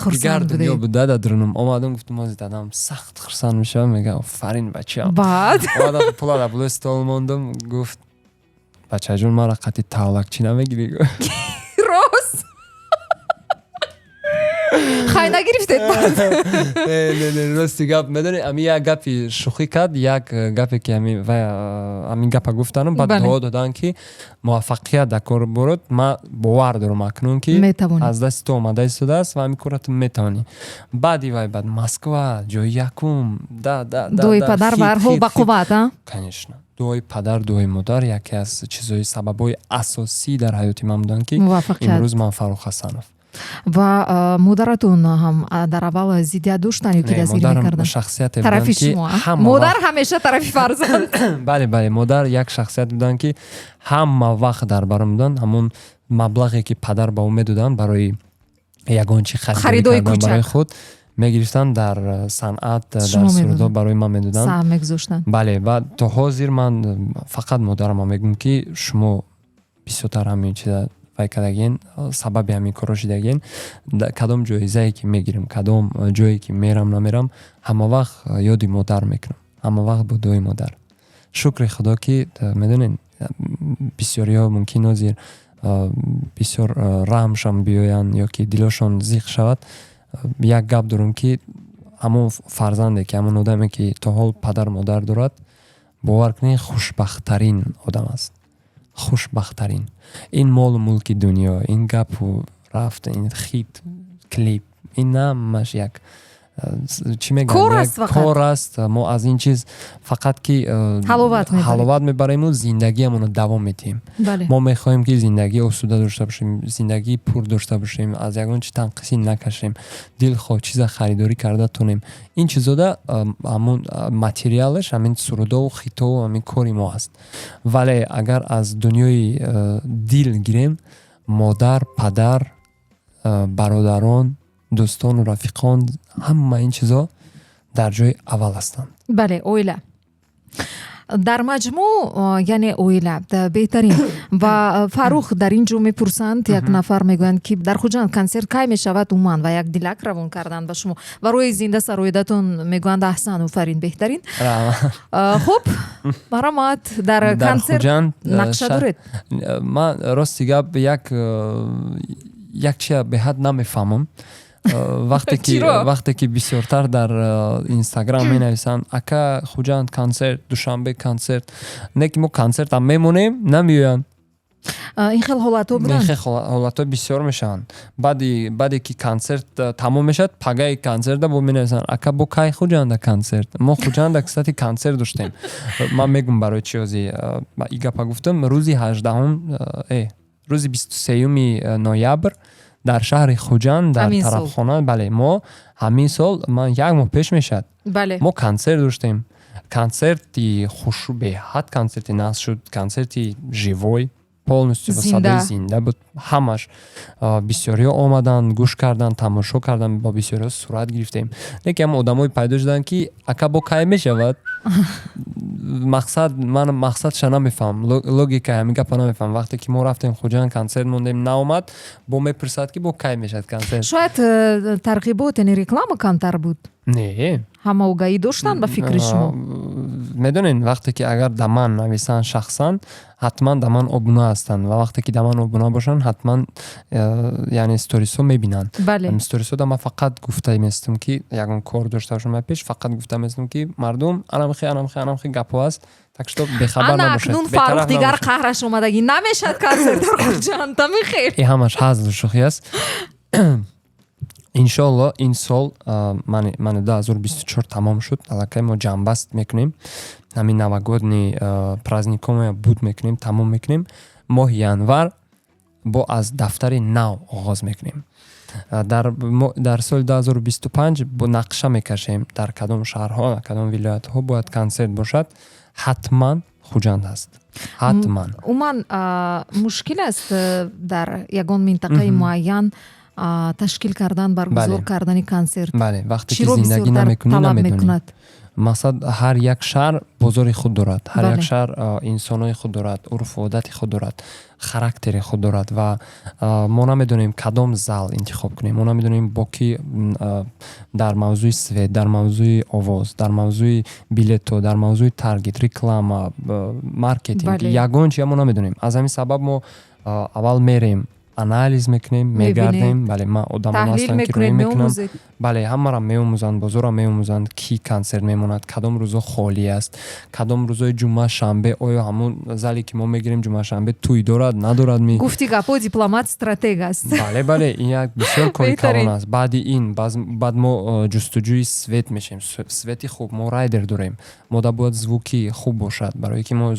Speaker 3: дигар дунё буда дадрунум омадам гуфтам ози дадам сахт хурсанд мешавам мега офарин бачаам
Speaker 2: баъд
Speaker 3: омадам пула да пулои стол мондам гуфт бачаҷон мара қатъи тавлакчӣ намегирӣ
Speaker 2: рост хай нагирифтед
Speaker 3: не рости гап медони ами як гапи шӯхӣ кард як гапе ки ҳамин гапа гуфтанам баъд дуо додан ки муваффақият дар кор борот ман бовар дорам акнун ки аз дасти ту омада истодааст ва ҳамин корро ту метавонӣ баъди вай баъд Москва ҷои якум
Speaker 2: дуои падар барҳол ба қувват
Speaker 3: конечно дуои падар дуои модар яке аз чизҳои сабабҳои асосӣ дар ҳаёти ман буданд ки имрӯз ман Фарух Ҳасанов
Speaker 2: ва модаратон ҳам дар аввал зиддият доштан ё ки дастгирӣ мекардан
Speaker 3: шахсияте
Speaker 2: тарафи шумо модар ҳамеша тарафи фарзанд
Speaker 3: бале модар як шахсият буданд ки ҳама вақт дар барам буданд ҳамон маблағе ки падар ба ӯ медоданд барои ягон чи харидорӣ кардан барои худ мегирифтан дар санъат дар сурудҳо барои ман медоданд
Speaker 2: саҳм мегузоштанд
Speaker 3: бале ва то ҳозир ман фақат модарам мегӯям ки шумо бисёртар ҳамин чиза вай кардагин сабаби ҳамин корро шидагин кадом ҷоизае ки мегирем кадом ҷое ки мерам намерам ҳама вақт ёди модар мекунам ҳама вақт бо дуои модар шукри худо ки медонед бисёриҳо мумкин ҳозир бисёр раҳмшон биёянд ё ки дилошон зиқ шавад як гап дорам ки ҳамон фарзанде ки ҳамон одаме ки то ҳол падар модар дорад бовар кунед хушбахттарин одам аст хушбахттарин ин молу мулки дунё ин гапу рафт ин хит клип ин ҳамаш як чӣ мегӯям
Speaker 2: кор аст фақат.
Speaker 3: кор аст мо аз ин чиз фақат ки ҳаловат мебарему зиндагиамонро давом медиҳем
Speaker 2: бале
Speaker 3: мо мехоҳем ки зиндагӣ осуда дошта бошем зиндагии пур дошта бошем аз ягон чи танқисӣ накашем дилхоҳ чиза харидорӣ карда тонем ин чизода ҳамон материалаш ҳамин сурудову хитову ҳамин кори мо аст вале агар аз дунёи дил гирем модар падар бародарон дӯстону рафиқон ҳама ин чизо дар ҷои аввал ҳастанд
Speaker 2: бале оила дар маҷмӯъ яъне оила беҳтарин ва Фарух дар ин ҷо мепурсанд як нафар мегӯянд ки дар Хуҷанд консерт кай мешавад умуман ва як дилак равон карданд ба шумо ва рӯи зинда сароидатон мегӯянд аҳсан офарин беҳтарин хуб марамат дар консерт нақша доред
Speaker 3: ман рости гап як чия беҳад намефаҳмам вақте ки бисёртар дар инстаграм менависанд ака Хуҷанд консерт душанбе консерт не ки мо консертам мемонем намеоянд
Speaker 2: ин хел ҳолатҳо буданд
Speaker 3: ин хел ҳолатҳо бисёр мешаванд баъде ки консерт тамом мешавад пагаи консерта бо менависанд ака бо кай Хуҷанда консерт мо Хуҷанда кстати консерт доштем ман мегум барои чӣ ҳозир и гапа гуфтам рӯзи 18 рӯзи 23 ноябр дар шаҳри Хуҷанд дар тарабхона бале мо ҳамин сол ман як моҳ пеш мешад мо консерт доштем консерти хушу беҳад консерти наск шуд консерти живой полностью ба садои зинда буд ҳамаш бисёриҳо омаданд гӯш карданд тамошо карданд бо бисёриҳо сурат гирифтем лекин ҳам одамои пайдо шуданд ки ака бо кай мешавад ман мақсадша намефаҳмам логикаи ҳамин гапа намефаҳмам вақте ки мо рафтем Хуҷанд консерт мондем наомад бо мепурсад ки бо кай мешавад консерт
Speaker 2: шояд тарғибот яъне реклама камтар буд
Speaker 3: не
Speaker 2: ҳама огаҳӣ доштанд ба фикри шумо
Speaker 3: медонед вақте ки агар да ман нависанд шахсан ҳатман да ман обуна ҳастанд ва вақте ки да ман обуна бошанд ҳатман яъне сторисҳо мебинанд сторисҳода ман фақат гуфта меистам ки ягон кор дошта бошам ба пеш фақат гуфта меистам ки мардум анамхи гапҳо аст так что бехабар набошед
Speaker 2: акнун Фарух дигар қаҳраш омадагӣ намешад консерт дар Хуҷанд тамихел
Speaker 3: ҳамаш ҳазлу шӯхӣ аст иншоалло ин сол мани 2024 тамом шуд аллакай мо ҷамъбаст мекунем ҳамин новогодни праздникомо буд мекунем тамом мекунем моҳи январ бо аз дафтари нав оғоз мекунем дар соли 2025 бо нақша мекашем дар кадом шаҳрҳо кадом вилоятҳо бояд консерт бошад ҳатман Хуҷанд аст ҳатман
Speaker 2: умуман мушкил аст дар ягон минтақаи муайян ташкил кардан баргузор кардани консерт
Speaker 3: бале вақте ки зиндагӣ намекунӣ намедонӣ мақсад ҳар як шаҳр бозори худ дорад ҳар як шаҳр инсонои худ дорад урфу одати худ дорад характери худ дорад ва мо намедонем кадом зал интихоб кунем мо намедонем бо ки дар мавзӯи свет дар мавзӯи овоз дар мавзӯи билето дар мавзӯи таргет реклама маркетинг ягон чия мо намедонем аз ҳамин сабаб мо аввал мерем анализ мекунем мегардем бале ман одамон ҳастам ки рӯӣ мекунам бале ҳамаро меомӯзанд бозорро меомӯзанд ки консерт мемонад кадом рӯзо холӣ аст кадом рӯзои ҷумъа шанбе оё ҳамон зале ки мо мегирем ҷумъа шанбе тӯй дорад надорад
Speaker 2: гуфти гапҳо дипломат стратег аст
Speaker 3: бале ин як бисёр кори калон аст баъди ин баъд мо ҷустуҷӯи свет мешем свети хуб мо райдер дорем мода бояд звуки хуб бошад барое ки мо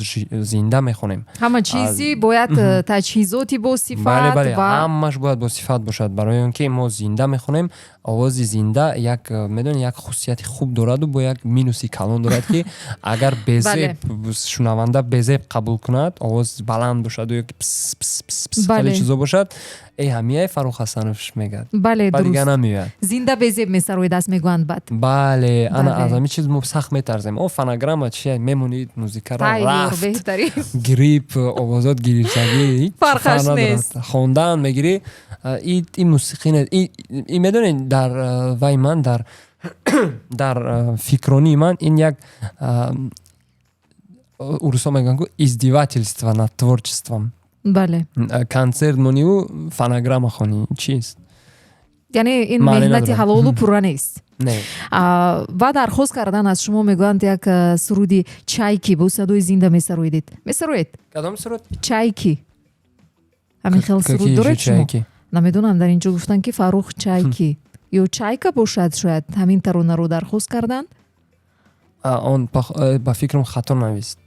Speaker 3: зинда мехонем
Speaker 2: ҳама чизи бояд таҷҳизоти босифат
Speaker 3: ҳамаш бояд босифат бошад барои он ки мо зинда мехонем овози зинда як медони як хусусияти хуб дораду бо як минуси калон дорад ки агар безеб шунаванда безеб қабул кунад овоз баланд бошад ё ки пс пс пс пс хеле чизо бошад ҳамияи Фарух Ҳасановш мегӯяд.
Speaker 2: бале
Speaker 3: дига
Speaker 2: дуруст
Speaker 3: намеояд.
Speaker 2: зинда безеб месароид аст мегӯянд баъд
Speaker 3: бале ана
Speaker 2: Бале.
Speaker 3: аз ҳамин чиз мо сахт метарзем фонограмма чи мемонид музикаро
Speaker 2: тайёр
Speaker 3: рафт
Speaker 2: беҳтарин
Speaker 3: грип овозот гирифтагӣ
Speaker 2: Фарқаш нест.
Speaker 3: хондан мегирӣ ин мусиқӣ не ин медонед дар вай ман дар фикронии ман ин як урусо мегӯянд ку издевательство над творчеством.
Speaker 2: бале
Speaker 3: концерт мониву фонограмма хони чист
Speaker 2: яъне ин
Speaker 3: маъне
Speaker 2: меҳнати
Speaker 3: надорад.
Speaker 2: ҳалолу пурра нест
Speaker 3: не
Speaker 2: ва дархост кардан аз шумо мегӯянд як суруди чайки бо садои зинда месароидед
Speaker 3: кадом суруд
Speaker 2: чайки ҳамин хел суруд доред шумо намедонам дар инҷо гуфтанд ки Фарух чайки ё чайка бошад шояд ҳамин таронаро дархост карданд
Speaker 3: он ба фикрам хато навист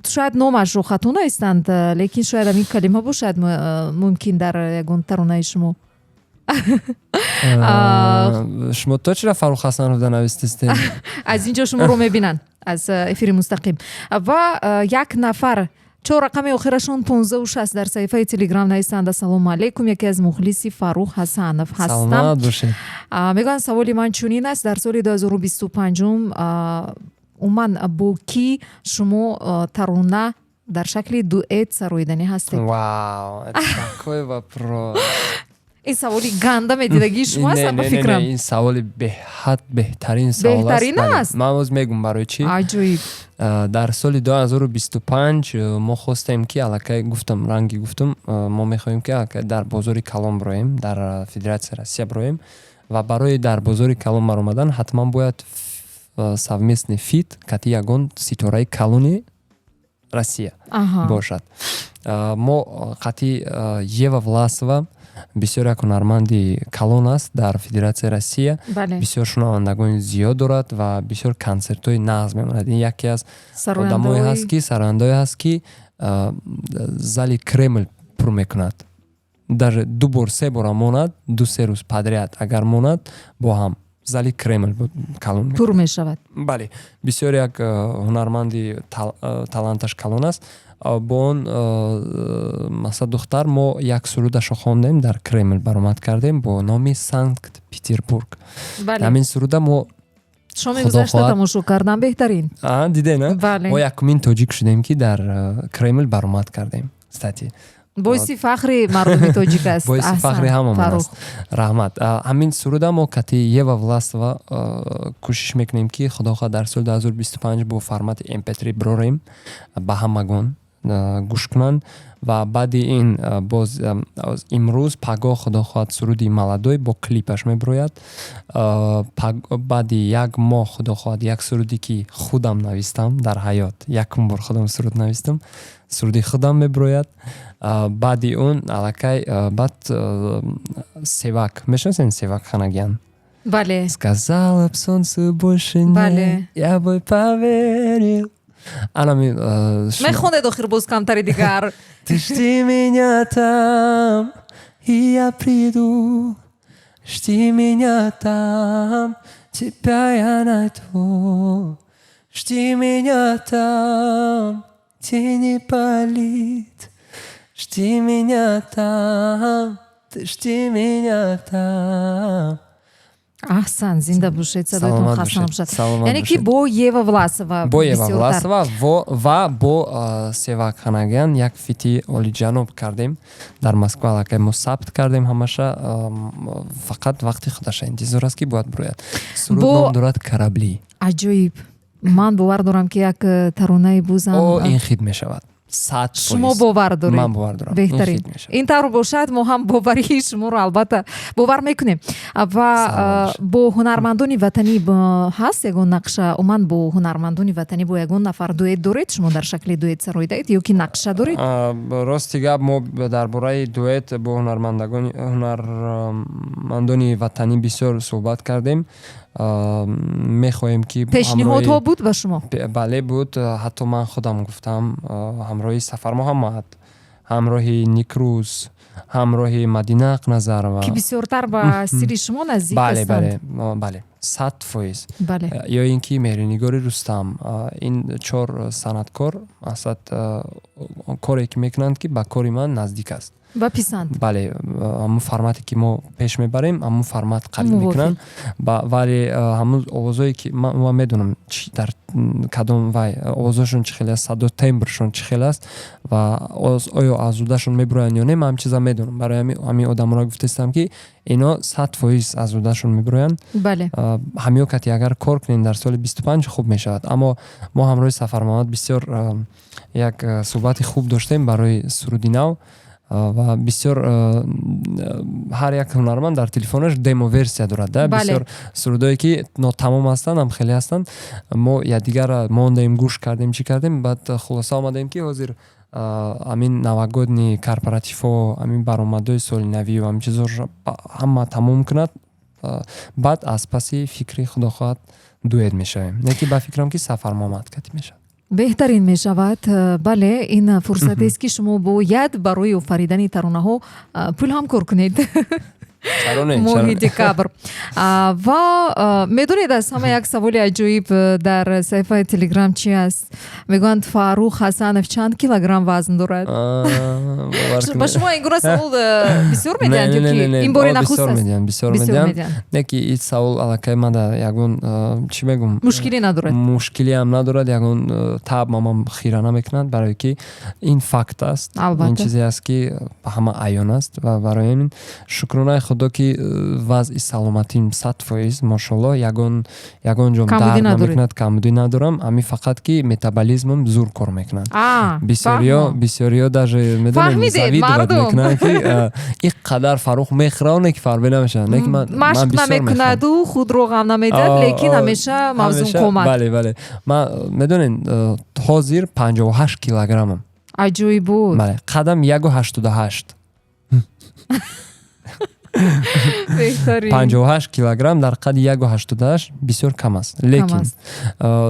Speaker 2: шояд номашро хато наистанд лекин шояд ҳамин калима бошад мумкин дар ягон таронаи шумо
Speaker 3: шумо то чира Фарух Ҳасановда навистистед
Speaker 2: аз инҷо шуморо мебинанд аз эфири мустақим ва як нафар 4 рақами охирашон 1560 дар саҳифаи телеграм нависанд ассалому алайкум яке аз мухлиси Фарух Ҳасанов ҳастам
Speaker 3: саломат бошед
Speaker 2: мегӯянд саволи ман чунин аст дар соли 2025 уман бо ки шумо тарона дар шакли дуэт сароидани ҳастед
Speaker 3: вау такой вопрос
Speaker 2: ин саволи ганда медидагии шумо аст ба фикрам
Speaker 3: ин саволи беҳад беҳтарин савол
Speaker 2: Беҳтарин аст?
Speaker 3: ман боз мегум барои чӣ
Speaker 2: аҷоиб
Speaker 3: дар соли 2025 мо хостем ки аллакай гуфтам ранги гуфтам мо мехоҳем ки аллакай дар бозори калон бироем дар Федератсияи Россия бироем ва барои дар бозори калон баромадан ҳатман бояд совместный фит кати ягон ситораи калони Россия бошад мо қати Ева Власова бисёр як ҳунарманди калон аст дар Федератсияи Россия бисёр шунавандагони зиёд дорад ва бисёр концертҳои нағз мемонад ин яке аз одамое ҳаст ки сарояндое ҳаст ки зали Кремл пур мекунад дар 2 бор 3 бора монад 2-3 рӯз подряд агар монад бо ҳам зали Кремл калон
Speaker 2: пур мешавад
Speaker 3: бале бисёр як ҳунарманди таланташ калон аст бо он масла духтар мо як сурудашо хондем дар Кремл баромад кардем бо номи Санкт Петербург ҳамин суруда мо
Speaker 2: шоми гузашта тамошо кардан беҳтарин
Speaker 3: дидена мо якумин тоҷик шудем ки дар Кремл баромад кардем стати
Speaker 2: боиси фахри мардуми тоҷик аст
Speaker 3: боиси фахри ҳамамон аст раҳмат ҳамин суруда мо кати Ева Власова кӯшиш мекунем ки худохоҳ дар соли 2025 бо формати MP3 бирорем ба ҳамагон гӯш кунанд ва баъди ин боз имрӯз пагоҳ худохоҳад суруди маладой бо клипаш мебирояд баъди як моҳ худохоҳад як суруди ки худам навистам дар ҳаёт якум бор худам суруд навистам суруди худам мебирояд баъди он аллакай баъд Севак мешиносед Севак Ханагян
Speaker 2: бале
Speaker 3: сказала б солнцу больше нет я бы поверил
Speaker 2: мехонед охир боз камтари дигар
Speaker 3: ты жди меня там и я приду жди меня там тебя я найду жди меня там где не болит жди меня там ты жди меня там
Speaker 2: аҳсан зинда бошед садоятон хаста набошад яъне ки бо Ева Власова
Speaker 3: ва бо Севак Ханагян як фити олиҷаноб кардем дар Москва аллакай мо сабт кардем ҳамаша фақат вақти худаша интизор аст ки бояд бирояд суруд ном дорад Корабли
Speaker 2: аҷоиб ман бовар дорам ки як таронаи бузам
Speaker 3: ин хит мешавад
Speaker 2: шумо бовар доред
Speaker 3: ман бовар дорам
Speaker 2: беҳтарин ин тавр бошад мо ҳам боварии шуморо албатта бовар мекунем ва бо ҳунармандони ватанӣ ҳаст ягон нақша уман бо ҳунармандони ватанӣ бо ягон нафар дуэт доред шумо дар шакли дуэт сароидаед ё ки нақша доред
Speaker 3: рости гап мо дар бораи дуэт бо ҳунармандони ватанӣ бисёр суҳбат кардем мехоҳем ки
Speaker 2: пешниҳодҳо буд ба шумо
Speaker 3: бале буд ҳатто ман худам гуфтам ҳамроҳи Сафар Муҳаммад ҳамроҳи Никрус, ҳамроҳи Мадина Ақназар ва
Speaker 2: ки бисёртар ба сири шумо наздик
Speaker 3: бале
Speaker 2: ҳастанд.
Speaker 3: бале 100%.
Speaker 2: Бале.
Speaker 3: ё ин ки Меҳринигори Рустам, ин 4 санъаткор асад коре ки мекунанд ки ба кори ман наздик аст.
Speaker 2: Ба писанд.
Speaker 3: бале ҳамун формате ки мо пеш мебарем ҳамун формат қариб
Speaker 2: Мувофиқ.
Speaker 3: мекунанд вале ҳамун овозое ки ман медонам дар кадом вай овозашон чӣ хел аст, садо тембршон чӣ хел аст ва оё азудашон мебуроянд ё не, ман ҳам чиза медонам. Барои ҳамин одаморо гуфтаистам ки ино 100% азудашон мебуроянд.
Speaker 2: Бале.
Speaker 3: ҳамиё кати агар кор кунем дар соли 25 хуб мешавад. Аммо мо ҳамроҳи Сафар Маҳмад бисёр як суҳбати хуб доштем барои суруди нав ва бисёр ҳар як ҳунарманд дар телефонаш демо версия дорад. Бисёр сурудое ки нотамом ҳастанд, ҳам хеле ҳастанд. Мо якдигара мондаем, гӯш кардем, чӣ кардем, баъд хулоса омадаем ки ҳозир амин новогодни корпоративҳо, амин баромадҳои соли навию ҳамин чизҳоро ҳама тамом кунад. Баъд аз паси фикри Худо хоҳад дуэт мешавем. Не ки ба фикрам ки Сафар Маҳмад катӣ мешавад.
Speaker 2: беҳтарин мешавад. Бале, ин фурсатест ки шумо бояд барои офаридани таронаҳо пул ҳам кор кунед. моҳи декабр. Ва медонед аз ҳама як саволи аҷоиб дар саҳифаи телеграм чӣ аст? Мегӯянд Фарух Ҳасанов чанд килограмм вазн дорад? Ба шумо ин гуна савол бисёр медиҳанд ё ки ин бори нахуст аст?
Speaker 3: Бисёр медиҳанд. Не ки ин савол аллакай мада ягон чӣ мегӯм
Speaker 2: мушкилӣ надорад.
Speaker 3: Мушкилӣ ҳам надорад, ягон таъб мамам хира намекунад, барое ки ин факт аст. Ин чизе аст ки ба ҳама аён аст ва барои ҳамин шукронаи Худо ки вазъи саломатим 100% мошаллоҳ, ягон ҷом дард намекунад, камбудӣ надорам. Ҳамин фақат ки метаболизмам зур кор мекунад. Бисёриё даже медонем завидоват мекунанд ки ин қадар Фарух мехӯране ки фарбе намешавад. Не ки ман
Speaker 2: машқ намекунаду худро ғам намедиҳад, лекин ҳамеша мавзун қомат.
Speaker 3: Бале. Ман медонем ҳозир 58 килограммам.
Speaker 2: Аҷоиб буд.
Speaker 3: Бале, қадам 1.88. 58 килограмм дар қади 1.88 бисёр кам аст. Лекин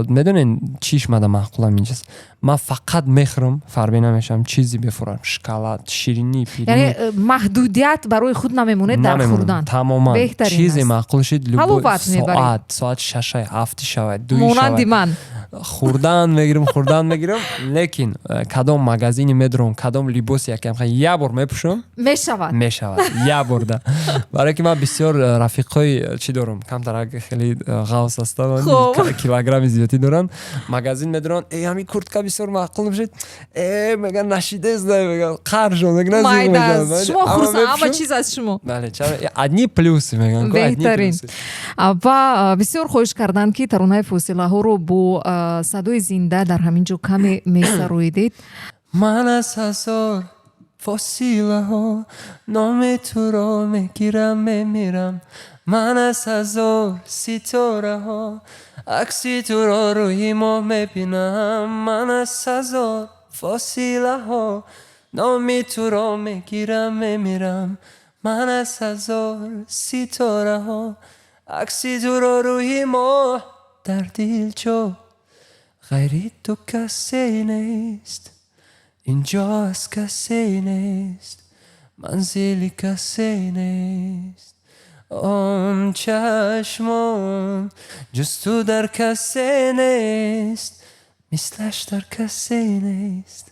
Speaker 3: медонен чӣ шмада маъқулам инҷаст. Ман фақат мехӯрам, фарбе намешавам, чизи бифурам, шоколад, ширинӣ, пиринӣ.
Speaker 2: Яъне маҳдудият барои худ намемонед дар хӯрдан.
Speaker 3: Тамоман. Чизе маъқул шид
Speaker 2: ҳаловат мебаред.
Speaker 3: соат 6 7 шавад, 2 шавад.
Speaker 2: Монанди ман.
Speaker 3: хурдан мегирам, лекин кадом магазини медром, кадом либоси якам я бор мепӯшам, мешавад я борда. Барои ки ман бисёр рафиқҳои чӣ дорам, камтарак хеле ғавс ҳастанд, килограмми зиёдӣ доранд. Магазин медоранд, ҳамин куртка бисёр маъқул мешавад, меган нашидест, меган қаршон, меган
Speaker 2: майда. Шумо хурсанд, ҳама чиз аз шумо.
Speaker 3: Бале, чаро одни плюси меган.
Speaker 2: Беҳтарин. Ва бисёр хоҳиш карданд ки таронаи фосилаҳоро бо садои зинда дар ҳамин ҷо каме месароидед.
Speaker 3: Ман аз ҳазор фосилаҳо номи туро мегирам, мемирам. Ман аз ҳазор ситораҳо акси туро рӯи моҳ мебинам. Ман аз ҳазор фосилаҳо номи туро мегирам, мемирам. Ман аз ҳазор ситораҳо акси туро рӯи моҳ дар дил ҷо. غیری تو کسی نیست، اینجا از کسی نیست، منزلی کسی نیست. آن چشمم جز تو در کسی نیست، مثلش در کسی نیست.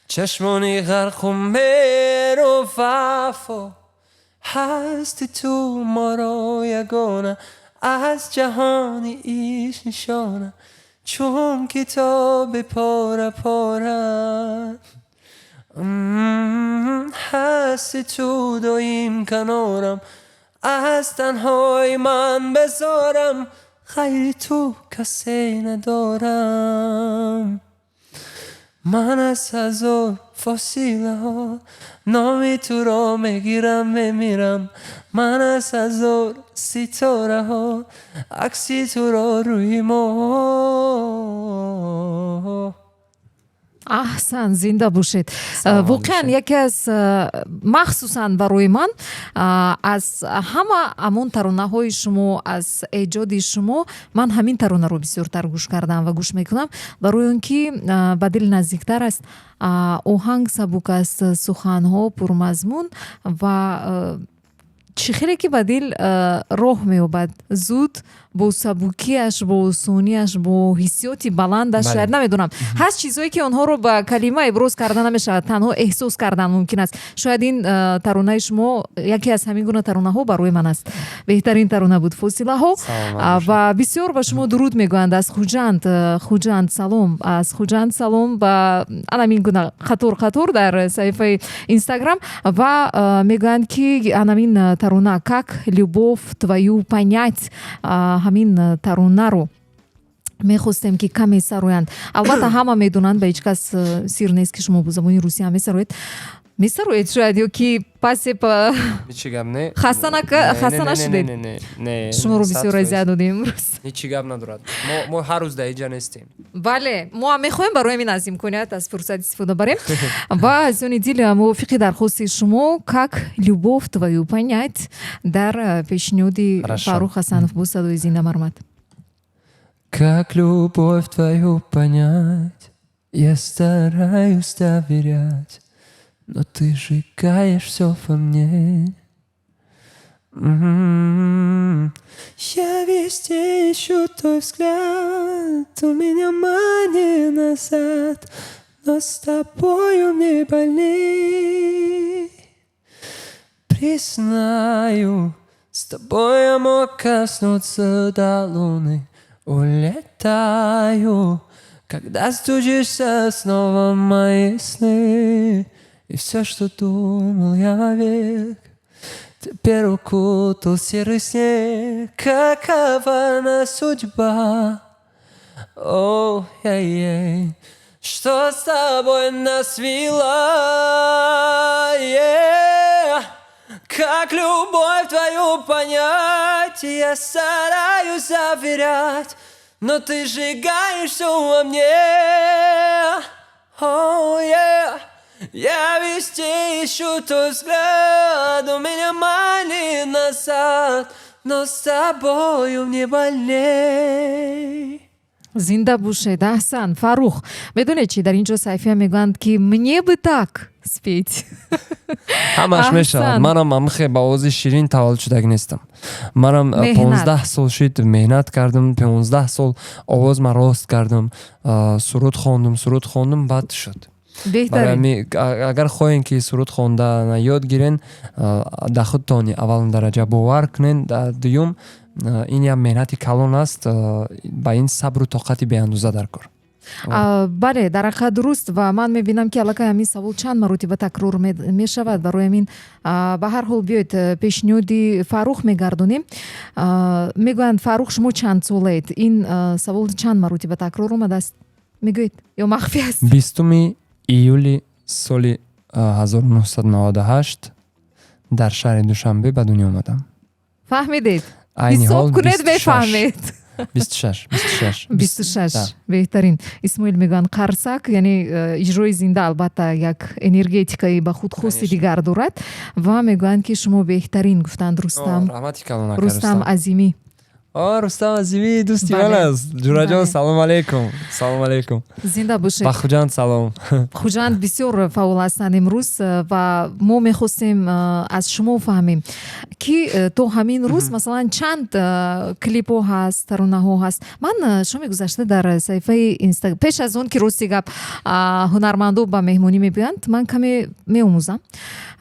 Speaker 3: چشمانی غرق و مهر و وفا، هستی تو ما را یگانه، از جهانی ایش نشانه، چون کتاب پاره پاره. هستی تو دایم کنارم، از تنهای من بذارم، غیر تو کسی ندارم. من از هزار فاصله ها نامی تو را میگیرم، میمیرم. من از هزار ستاره ها عکسی تو را روی ما.
Speaker 2: аҳсан, зинда бошед.
Speaker 3: Салом
Speaker 2: Воқеан
Speaker 3: алейкум.
Speaker 2: яке аз махсусан барои ман аз ҳама амон таронаҳои шумо, аз эҷоди шумо ман ҳамин таронаро бисёртар гӯш кардам ва гӯш мекунам, барои он ки ба дил наздиктар аст, оҳанг сабук аст, суханҳо пурмазмун ва чӣ хеле ки ба дил роҳ меёбад зуд бо сабукиаш, бо осониаш, бо ҳиссиёти баландаш. Шояд намедонам, ҳаст чизҳое ки онҳоро ба калима иброз карда намешавад, танҳо эҳсос кардан мумкин аст. Шояд ин таронаи шумо яке аз ҳамин гуна таронаҳо барои ман аст. Беҳтарин тарона буд Фосилаҳо. Ва бисёр ба шумо дуруд мегӯянд аз Хуҷанд салом, аз Хуҷанд салом ба анамин гуна қатор дар саҳифаи Инстаграм ва мегӯянд ки анамин тарона как любовь твою понять, ҳамин таронаро мехостем ки каме сароянд. Албатта ҳама медонанд, ба ҳеҷ кас сир нест ки шумо бо забони русӣ ҳам месароед шояд, ё ки пасепа
Speaker 3: Ҳичи гап не.
Speaker 2: хаста нашудед.
Speaker 3: Не.
Speaker 2: Шуморо бисёр азият додем имрӯз.
Speaker 3: Ҳичи гап надорад. Мо ҳар рӯз дар иҷа нестем.
Speaker 2: бале, мо ҳам мехоҳем барои ҳамин аз имконият аз фурсат истифода барем ва азизони дил, мувофиқи дархости шумо как любовь твою понять дар пешниҳоди
Speaker 3: Хорошо.
Speaker 2: Фарух Ҳасанов бо садои Зинда Мармат.
Speaker 3: Как любовь твою понять, я стараюсь доверять, но ты сжигаешь все во мне. Я везде ищу твой взгляд, у меня мания назад, но с тобою мне больней. Признаю, с тобой я мог коснуться до луны, улетаю, когда стучишься снова в мои сны. И все, что думал я вовек, теперь укутал серый снег. Какова она судьба? Ой-ей-ей, что с тобой нас свела? Как любовь твою понять, я стараюсь заверять, но ты сжигаешь все во мне. Oh, yeah. Я везде ищу твой взгляд, у меня мания назад, но с тобою мне больней.
Speaker 2: Зинда бошед, аҳсан. Фарух, медонед чи дар ин ҷо сайфия мегӯянд ки мне бы так спеть.
Speaker 3: ҳамаш
Speaker 2: Аҳсан.
Speaker 3: мешавад. Манам амхе ба овози ширин таваллуд шудаг нестам. Манам
Speaker 2: Меҳнат.
Speaker 3: 15 сол шид меҳнат кардам, 15 сол овозма рост кардам, суруд хондум, баъд шуд.
Speaker 2: Беҳтарин.
Speaker 3: Агар хоҳем ки суруд хондана ёд гирен, дар худтони аввал дараҷа бовар кунен, дуюм ин ям меҳнати калон аст, ба ин сабру тоқати беандоза дар кор.
Speaker 2: бале, дар ҳақиқат дуруст ва ман мебинам ки аллакай ҳамин савол чанд маротиба такрор мешавад. Барои ҳамин ба ҳар ҳол биёед пешниҳоди Фарух мегардонем. Мегӯянд Фарух шумо чанд солаед? Ин савол чанд маротиба такрор омадааст? Мегӯед ё махфӣ аст?
Speaker 3: 20 июли соли 1998 дар шаҳри Душанбе ба дунё омадам.
Speaker 2: фаҳмидед?
Speaker 3: Айни ҳол
Speaker 2: ҳисоб кунед
Speaker 3: 26.
Speaker 2: мефаҳмед.
Speaker 3: 26.
Speaker 2: беҳтарин. Исмоил мегӯянд қарсак, яъне иҷрои зинда албатта як энергетикаи ба худ хоси дигар дорад ва мегӯянд ки шумо беҳтарин гуфтанд.
Speaker 3: Раҳмати калон ака
Speaker 2: Рустам Азимӣ.
Speaker 3: Рустам Азимӣ дӯсти
Speaker 2: Бале.
Speaker 3: ман аст. Ҷураҷон,
Speaker 2: Бале.
Speaker 3: салом алейкум. Салом алейкум.
Speaker 2: Зинда бошед.
Speaker 3: Ба Хуҷанд салом.
Speaker 2: Хуҷанд бисёр фаъол ҳастанд имрӯз ва мо мехостем аз шумо фаҳмем ки то ҳамин рӯз масалан чанд клипҳо ҳаст, таронаҳо ҳаст. Ман шоми гузашта дар саҳифаи Инстаграм, пеш аз он ки рости гап ҳунармандо ба меҳмонӣ мебиёянд, ман каме меомӯзам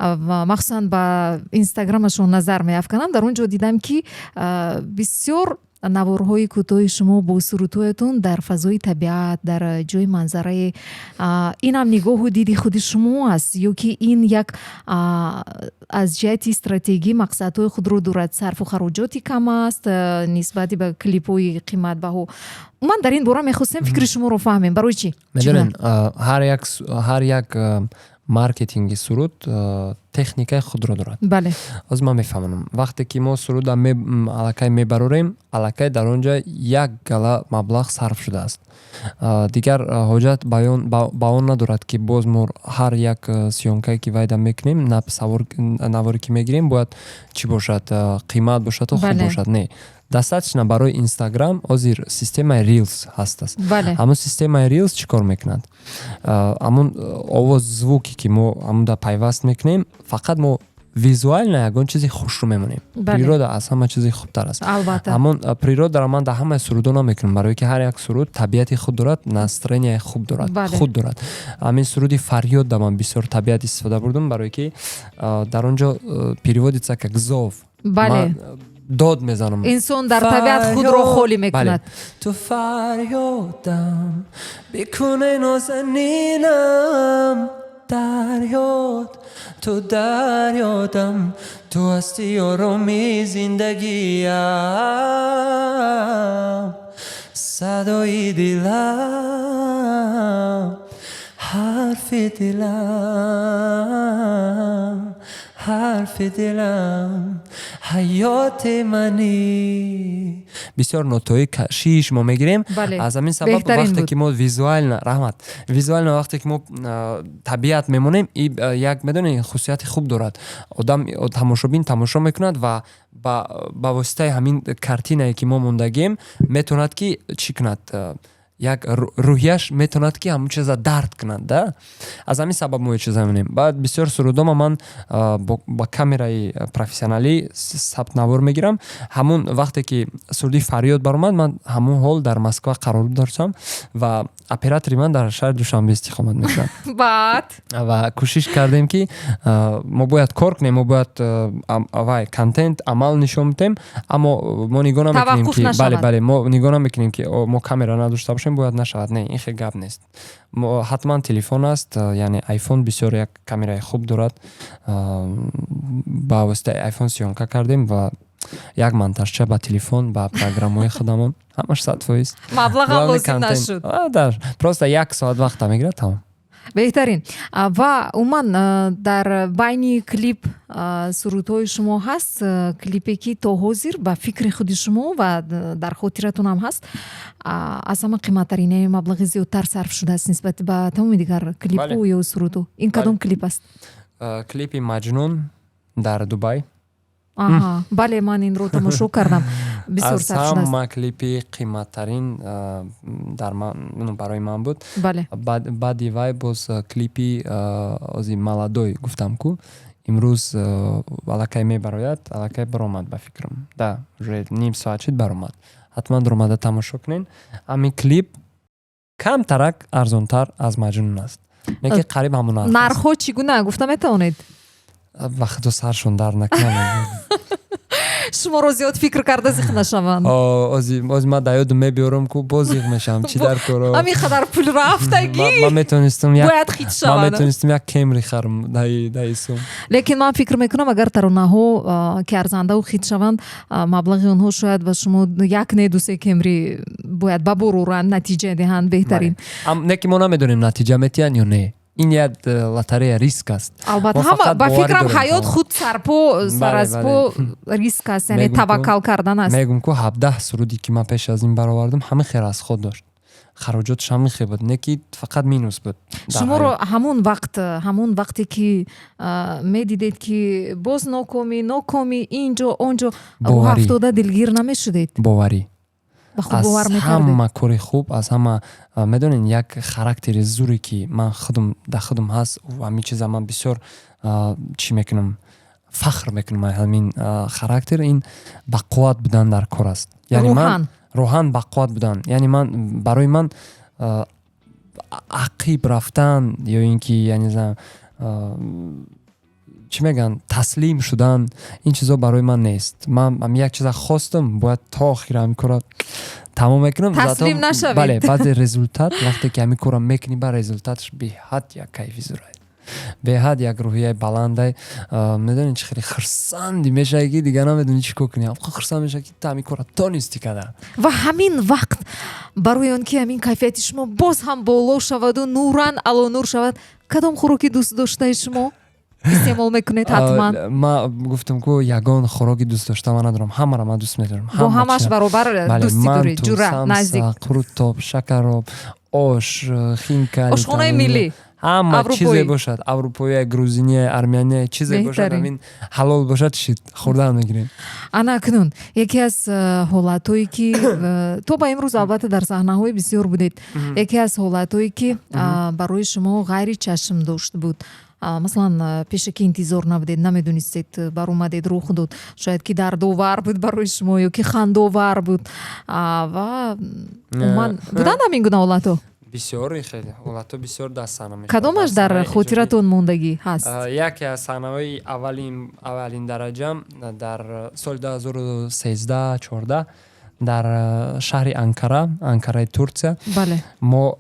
Speaker 2: ва махсусан ба Инстаграмашон назар меафканам. Дар он ҷо дидам ки бисёр наворҳои кӯтоҳи шумо бо сурудҳоятон дар фазои табиат, дар ҷои манзараи инам нигоҳу диди худи шумо аст, ё ки ин як аз ҷиҳати стратегӣ мақсадҳои худро дорад, сарфу хароҷоти кам аст нисбати ба клипҳои қиматбаҳо. Ман дар ин бора мехостем фикри шуморо фаҳмем. Барои чӣ?
Speaker 3: Медонен, ҳар як маркетинги суруд техникаи худро дорад.
Speaker 2: бале
Speaker 3: аз ман мефаҳмонам вақте ки мо суруда аллакай мебарорем аллакай дар он ҷо як гала маблағ сарф шудааст. Дигар ҳоҷат ба он надорад ки боз мо ҳар як сиёмкае ки вайда мекунем наворе ки мегирем бояд чӣ бошад, қимат бошаду хуб бошад. Не, дастатишна барои Instagram ҳозир системаи Reels ҳастааст. Ҳамун системаи Reels чӣ кор мекунад? Ҳамун овоз звуке ки мо ҳамуда пайваст мекунем, фақат мо визуально ягон чизи хушрӯ мемонем. Природа аз ҳама чизи хубтар аст. Ҳамун природара ман дар ҳамаи сурудо намекунам, барое ки ҳар як суруд табиати худ дорад, настроенияи хуб дорад, худ дорад. Ҳамин суруди фарёд да ман бисёр табиат истифода бурдам, барое ки дар он ҷо переводится как зов. дод мезанам.
Speaker 2: инсон дар табиат худро холӣ мекунад.
Speaker 3: ту фарёдам бикуне нозанинам дарёд ту дарёдам ту ҳасти ороми зиндагиям садои дилам ҳарфи дилам ҳарфи дилам ҳаёти мани. бисёр нотои кашиш мо мегирем. аз ҳамин сабаб вақте ки мо визуально вақте ки мо табиат мемонем як медони хусусияти хуб дорад. одам тамошобин тамошо мекунад ва ба воситаи ҳамин картинае ки мо мондагем метавонад ки чӣ кунад, як рӯҳияш метавонад ки ҳамун чиза дард кунад. Да? аз ҳамин сабаб мо чиза мемонем. баъд бисёр сурудома ман ба камераи профессионалӣ сабтнавор мегирам. ҳамун вақте ки суруди фарёд баромад, ман ҳамун ҳол дар Москва қарор дорам ва оператори ман дар шаҳри Душанбе истиқомат мекунад. ва кӯшиш кардем ки мо бояд кор кунем, мо бояд контент амал нишон медиҳем, аммо мо нигоҳ намекунем ки бале мо нигоҳ намекунем ки мо камера надошта бошем бояд нашавад. Не, ин хел гап нест. ҳатман телефон аст, яъне iPhone бисёр як камераи хуб дорад. ба воситаи iPhone сиёмка кардем ва як монтажча ба телефон ба программаҳои худамон ҳамаш 100%.
Speaker 2: маблағам лозим нашуд.
Speaker 3: Просто як соат вақта мегирад тамом.
Speaker 2: беҳтарин. ва умуман дар байни клип сурудҳои шумо ҳаст клипе ки то ҳозир ба фикри худи шумо ва дар хотиратон ҳам ҳаст аз ҳама қиматтарин маблағи зиёдтар сарф шудааст нисбати ба тамоми дигар клипҳо ё сурудҳо? ин кадом клип аст?
Speaker 3: клипи Маҷнун дар Дубай.
Speaker 2: бале, ман инро тамошо кардам. бисёр сарф шудааст.
Speaker 3: аз ҳама клипи қиматтарин барои ман буд. баъди вай боз клипи ози Молодой гуфтам ку имрӯз аллакай мебарояд, аллакай баромад ба фикрам. Да, уже ним соат шид баромад. ҳатман омада тамошо кунен. ҳамин клип камтарак арзонтар аз Маҷнун аст. неки қариб ҳамон аст.
Speaker 2: нархҳо чӣ гуна гуфта метавонед?
Speaker 3: вақто саршон дар накунам.
Speaker 2: шуморо зиёд фикр карда зиқ нашаванд.
Speaker 3: ози ман дар ёдам мебиёрам ку боз зиқ мешавам. Чӣ дар коро?
Speaker 2: ҳамин қадар пул рафтагӣ.
Speaker 3: ман метавонистам
Speaker 2: бояд хит шаванд.
Speaker 3: як Кемри харам даи сум.
Speaker 2: лекин ман фикр мекунам агар таронаҳо ки арзандаву хит шаванд, маблағи онҳо шояд ба шумо як не ду се Кемри бояд ба бор оранд, натиҷа диҳанд. беҳтарин.
Speaker 3: неки мо намедонем натиҷа метиҳанд ё не. ин як лотарея риск аст.
Speaker 2: албатта ба фикрам ҳаёт худ сарпо сар аз по риск аст, яъне таваккал кардан аст.
Speaker 3: мегум ку 17 суруди ки ман пеш аз ин баровардам ҳамин хел аз худ дошт. хароҷотш ҳамин хел буд, не ки фақат минус буд.
Speaker 2: шуморо ҳамон вақте ки медидед ки боз нокомӣ инҷо онҷо ҳафтода дилгир намешудед?
Speaker 3: боварӣ
Speaker 2: аз
Speaker 3: ҳама кори хуб, аз ҳама медонен як характери зуре ки ман да худам ҳаст. ҳамин чиза ман бисёр чӣ мекунам, фахр мекунам ҳамин характер. ин бақувват будан дар кор аст. рӯҳан бақувват будан. яъне ман барои ман ақиб рафтан ё ин ки яъне чӣ мегӯянд таслим шудан, ин чизо барои ман нест. ман як чиза хостам, бояд то охир ҳамин кора тамом мекунам.
Speaker 2: таслим нашавед.
Speaker 3: бале, баъди результат вақте ки ҳамин кора мекунӣ, ба результатш беҳад як кайфи зурай, беҳад як рӯҳияи баландай. медонӣ чӣ хеле хурсанди мешавӣ ки дига намедонӣ чӣ кор кунӣ. хурсанд мешавӣ ки ту ҳамин кора тонистӣ када.
Speaker 2: ва ҳамин вақт барои он ки ҳамин кайфияти шумо боз ҳам боло шаваду нуран ало нур шавад, кадом хӯроки дӯст доштаи шумо истеъмол мекунед ҳатман?
Speaker 3: ма гуфтам ку ягон хӯроки дӯст дошта ман надорам, ҳамаро ман дӯст медорам.
Speaker 2: бо ҳамаш баробар дӯстӣ доред? ҷура, наздик,
Speaker 3: қурутоб, шакароб, ош, хинкали,
Speaker 2: ошхонаи миллӣ,
Speaker 3: ҳама
Speaker 2: Аврупоӣ.
Speaker 3: чизе бошад, аврупоя, грузиния, армяния, чизе бошад,
Speaker 2: Беҳтарин.
Speaker 3: ҳамин ҳалол бошад, хӯрдан мегирем.
Speaker 2: ана акнун яке аз ҳолатҳое ки то ба имрӯз албатта дар саҳнаҳои бисёр будед, яке аз ҳолатҳое ки барои шумо ғайри чашм дошт буд, масалан пеше ки интизор набудед, намедонистед, баромадед, рух дод, шояд ки дардовар буд барои шумо ё ки хандовар буд ва умуман буданд ҳамин гуна ҳолатҳо?
Speaker 3: бисёри хеле ҳолатҳо бисёр даст саҳна мешавад.
Speaker 2: кадомаш дар хотиратон мондагӣ ҳаст?
Speaker 3: яке аз саҳнаҳои аввалин дараҷам дар соли 2013-14 дар шаҳри Анкараи Турсия
Speaker 2: бале,
Speaker 3: мо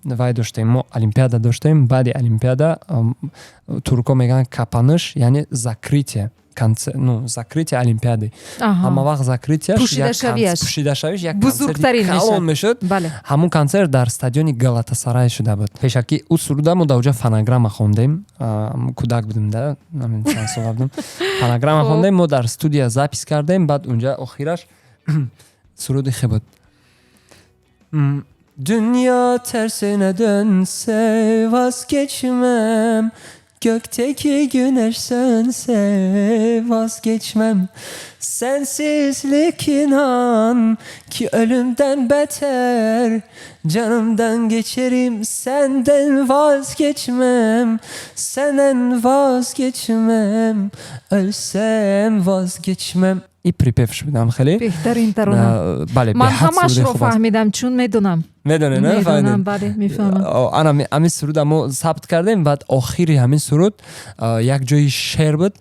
Speaker 3: вай доштем, мо олимпиада доштем. Баъди олимпиада турко мегӯянд капаныш, яъне закритие, закритие олимпиади. ҳама вақт закритияш пушидашавиш як концерти калон мешуд. ҳамун концерт дар стадиони Галатасарай шуда буд. Пешаки ӯ суруда мо дар оҷа фонограмма хондем, кӯдак будем да, чанд сола будем. Фонограмма хондем, мо дар студия запис кардем, баъд унҷа охираш surudu xibut. Dünya tersine dönse vazgeçmem, gökteki güneş sönse vazgeçmem. Sensizlik inan ki ölümden beter, canımdan geçerim senden vazgeçmem, senden vazgeçmem, ölsem vazgeçmem. И припевш будам хеле.
Speaker 2: беҳтарин тарона. Ман ҳамашро фаҳмидам, чун медонам. Медонам, бале, мефаҳмам.
Speaker 3: Ана ҳамин суруда мо сабт кардем, баъд охири ҳамин суруд як ҷои шеър буд.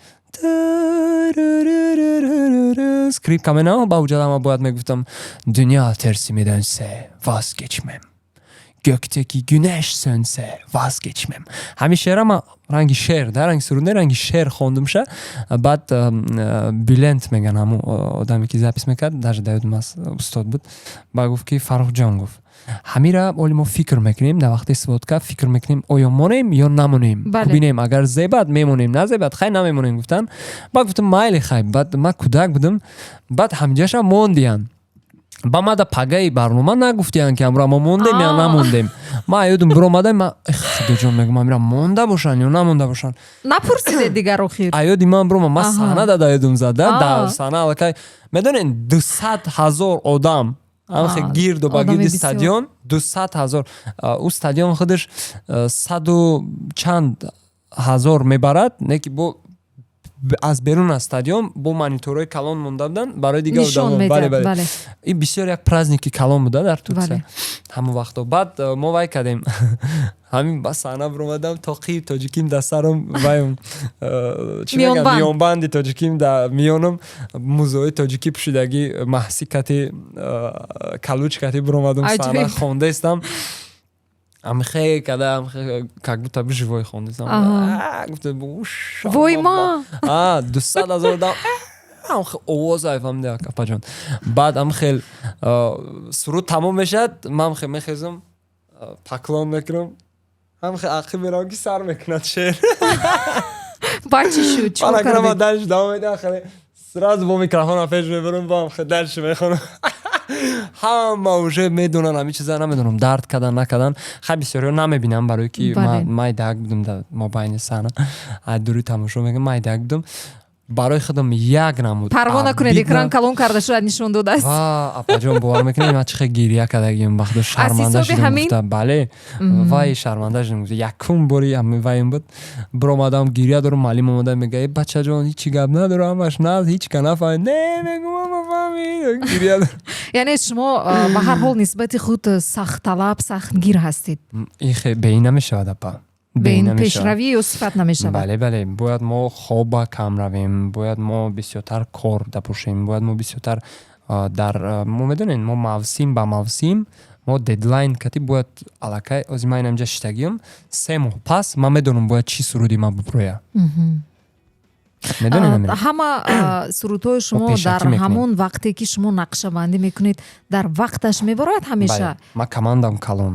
Speaker 3: Скрипка менам, ба ҳуҷҷат ама бояд мегуфтам Dünya tersime dönse vazgeçmem. Gökteki güneş sönse vazgeçmem. Ҳамин шеъра ма ранги шеър, да ранги суруд не ранги шеър хондумша. Баъд Бülent меган ҳамун одаме ки запис мекард, даже даёдум аз устод буд. Ба гуфт ки Фаррухҷон гуфт ҳамира оли мо фикр мекунем, дар вақти сводка фикр мекунем оё монем ё намонем. Бинем агар зебад мемонем, назебад хай намемонем гуфтан. Баъд гуфтам майли хай. Баъд ма кӯдак будам. Баъд ҳамҷаша мондиян. ба ма да пагаи барнома нагуфтиян ки амра мо мондем ё намондем. Ма аёдум биромадам, ма худоҷон мегум амира монда бошанд ё намонда бошанд.
Speaker 2: Напурсиде дигар охир.
Speaker 3: Аёди ман бирома ма саҳна да даёдум зада, да саҳна алакай. Медонен 200,000 одам анхе гирду ба гирди стадион, 200,000. Ӯ стадион худаш 100 чанд ҳазор мебарад, не ки бо аз берун аз стадион бо монитораи калон монда буданд барои дигар одамон. Бале. И бисёр як праздники калон буда дар Турсия. Ҳамон вақто. Баъд мо вай кардем. ҳамин ба саҳна биромадам, тоқи тоҷиким да сарам вайм чӣ мегӯям миёнбанди тоҷиким да миёнам, музои тоҷикӣ пӯшидаги маҳси кати калуч кати биромадам, саҳна хондаистам. Амхе кадам как будто бы живой хондистам. Гуфта
Speaker 2: вой ма
Speaker 3: 200,000 дам. Амхе овоз айфамда капаҷон. Баъд амхел суруд тамом мешад, ман амхе мехезам, паклон мекунам. Амхе ақи мерам ки сар мекунад шеър.
Speaker 2: бачи шуд чӣ кардед?
Speaker 3: Панаграма дальше давом медам, хеле сразу бо микрофона пеш мебарам, ба амхе дальше мехонам. ҳама уже медонан ҳамин чиза, намедонам дард кадан накадан. хай бисёриҳо намебинам, барои ки майдак будам дар мобайни саҳна, дури тамошо мекунам, майдак будам. барои худам як намуд
Speaker 2: парво накунед, экран калон карда шуда нишон додааст.
Speaker 3: апаҷон бовар мекунед ма чӣ хеле гирия кардагим вақто шарманда шудам. Гуфта бале вай шарманда шудам. Якум бори вайм буд, биромадам гирия дорам, маълим омада мега бачаҷон ҳичи гап надорам, ҳамаш наз ҳич ка нафаҳмид. Не мегӯям фаҳмид гирия дорам.
Speaker 2: яъне шумо ба ҳар ҳол нисбати худ сахтталаб, сахтгир ҳастед.
Speaker 3: бе ин намешавад апа.
Speaker 2: бе ин пешравӣ ё сифат намешавад.
Speaker 3: бале бояд мо хоба кам равем, бояд мо бисёртар кор дапӯшем, бояд мо бисёртар дар мо медонем мо мавсим ба мавсим мо дедлайн кати бояд алакай ози ман инамҷа шиштагиём 3 моҳ пас ман медонам бояд чӣ суруди ман бипроя. медонӣ намерем.
Speaker 2: ҳама сурудҳои шумо
Speaker 3: пешакӣ
Speaker 2: дар
Speaker 3: мекунем.
Speaker 2: ҳамон вақте ки шумо нақшабандӣ мекунед дар вақташ мебарояд ҳамеша.
Speaker 3: Ма командам калон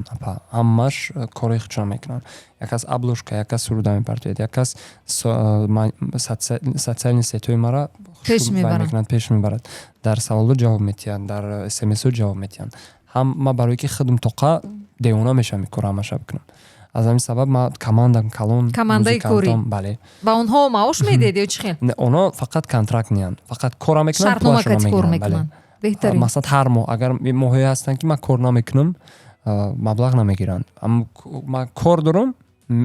Speaker 3: ҳамаш кори худшон мекунанд. Якас аблушка, якас суруда мепартояд, якас социални сетҳои мара
Speaker 2: Пеш мебарад.
Speaker 3: пеш мебарад. Дар саволҳо ҷавоб метиҳанд, дар смсҳо ҷавоб метиҳанд. Ма барои ки худам тоқа девона мешавам кор ҳамаша бикунам. аз ҳамин сабаб ма командам калон,
Speaker 2: Командаи кори.
Speaker 3: бале.
Speaker 2: ба онҳо маош медед ё чӣ хел?
Speaker 3: Онҳо фақат контракт меянд, фақат кора мекунанд,
Speaker 2: Шартнома
Speaker 3: пулашонро
Speaker 2: кор
Speaker 3: мегиранд,
Speaker 2: мекунанд.
Speaker 3: бале.
Speaker 2: Беҳтарин.
Speaker 3: Масалан ҳар моҳ агар моҳие ҳастанд ки ман кор намекунам, маблағ намегиранд. Аммо ман кор дорам,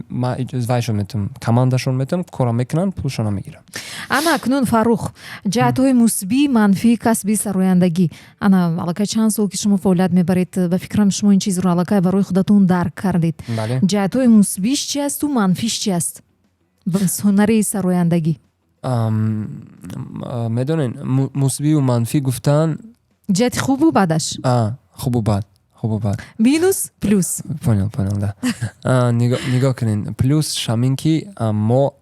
Speaker 3: ман вайшон метавам, командашон метавам, кора мекунанд, пулшонро мегиранд.
Speaker 2: ана акнун Фарух, ҷиҳатҳои мусбии манфии касби сарояндагӣ, ана аллакай чанд сол ки шумо фаъолият мебаред, ба фикрам шумо ин чизро аллакай барои худатон дарк кардед.
Speaker 3: Бале.
Speaker 2: ҷиҳатҳои мусбиш чи асту манфиш чи аст? ҳунари сарояндагӣ.
Speaker 3: Медонен, мусбию манфӣ гуфтан
Speaker 2: ҷиҳати хубу бадаш.
Speaker 3: хубу бад.
Speaker 2: Минус плюс.
Speaker 3: Понял, да. Нигоҳ кунед. Плюс шамин ки мо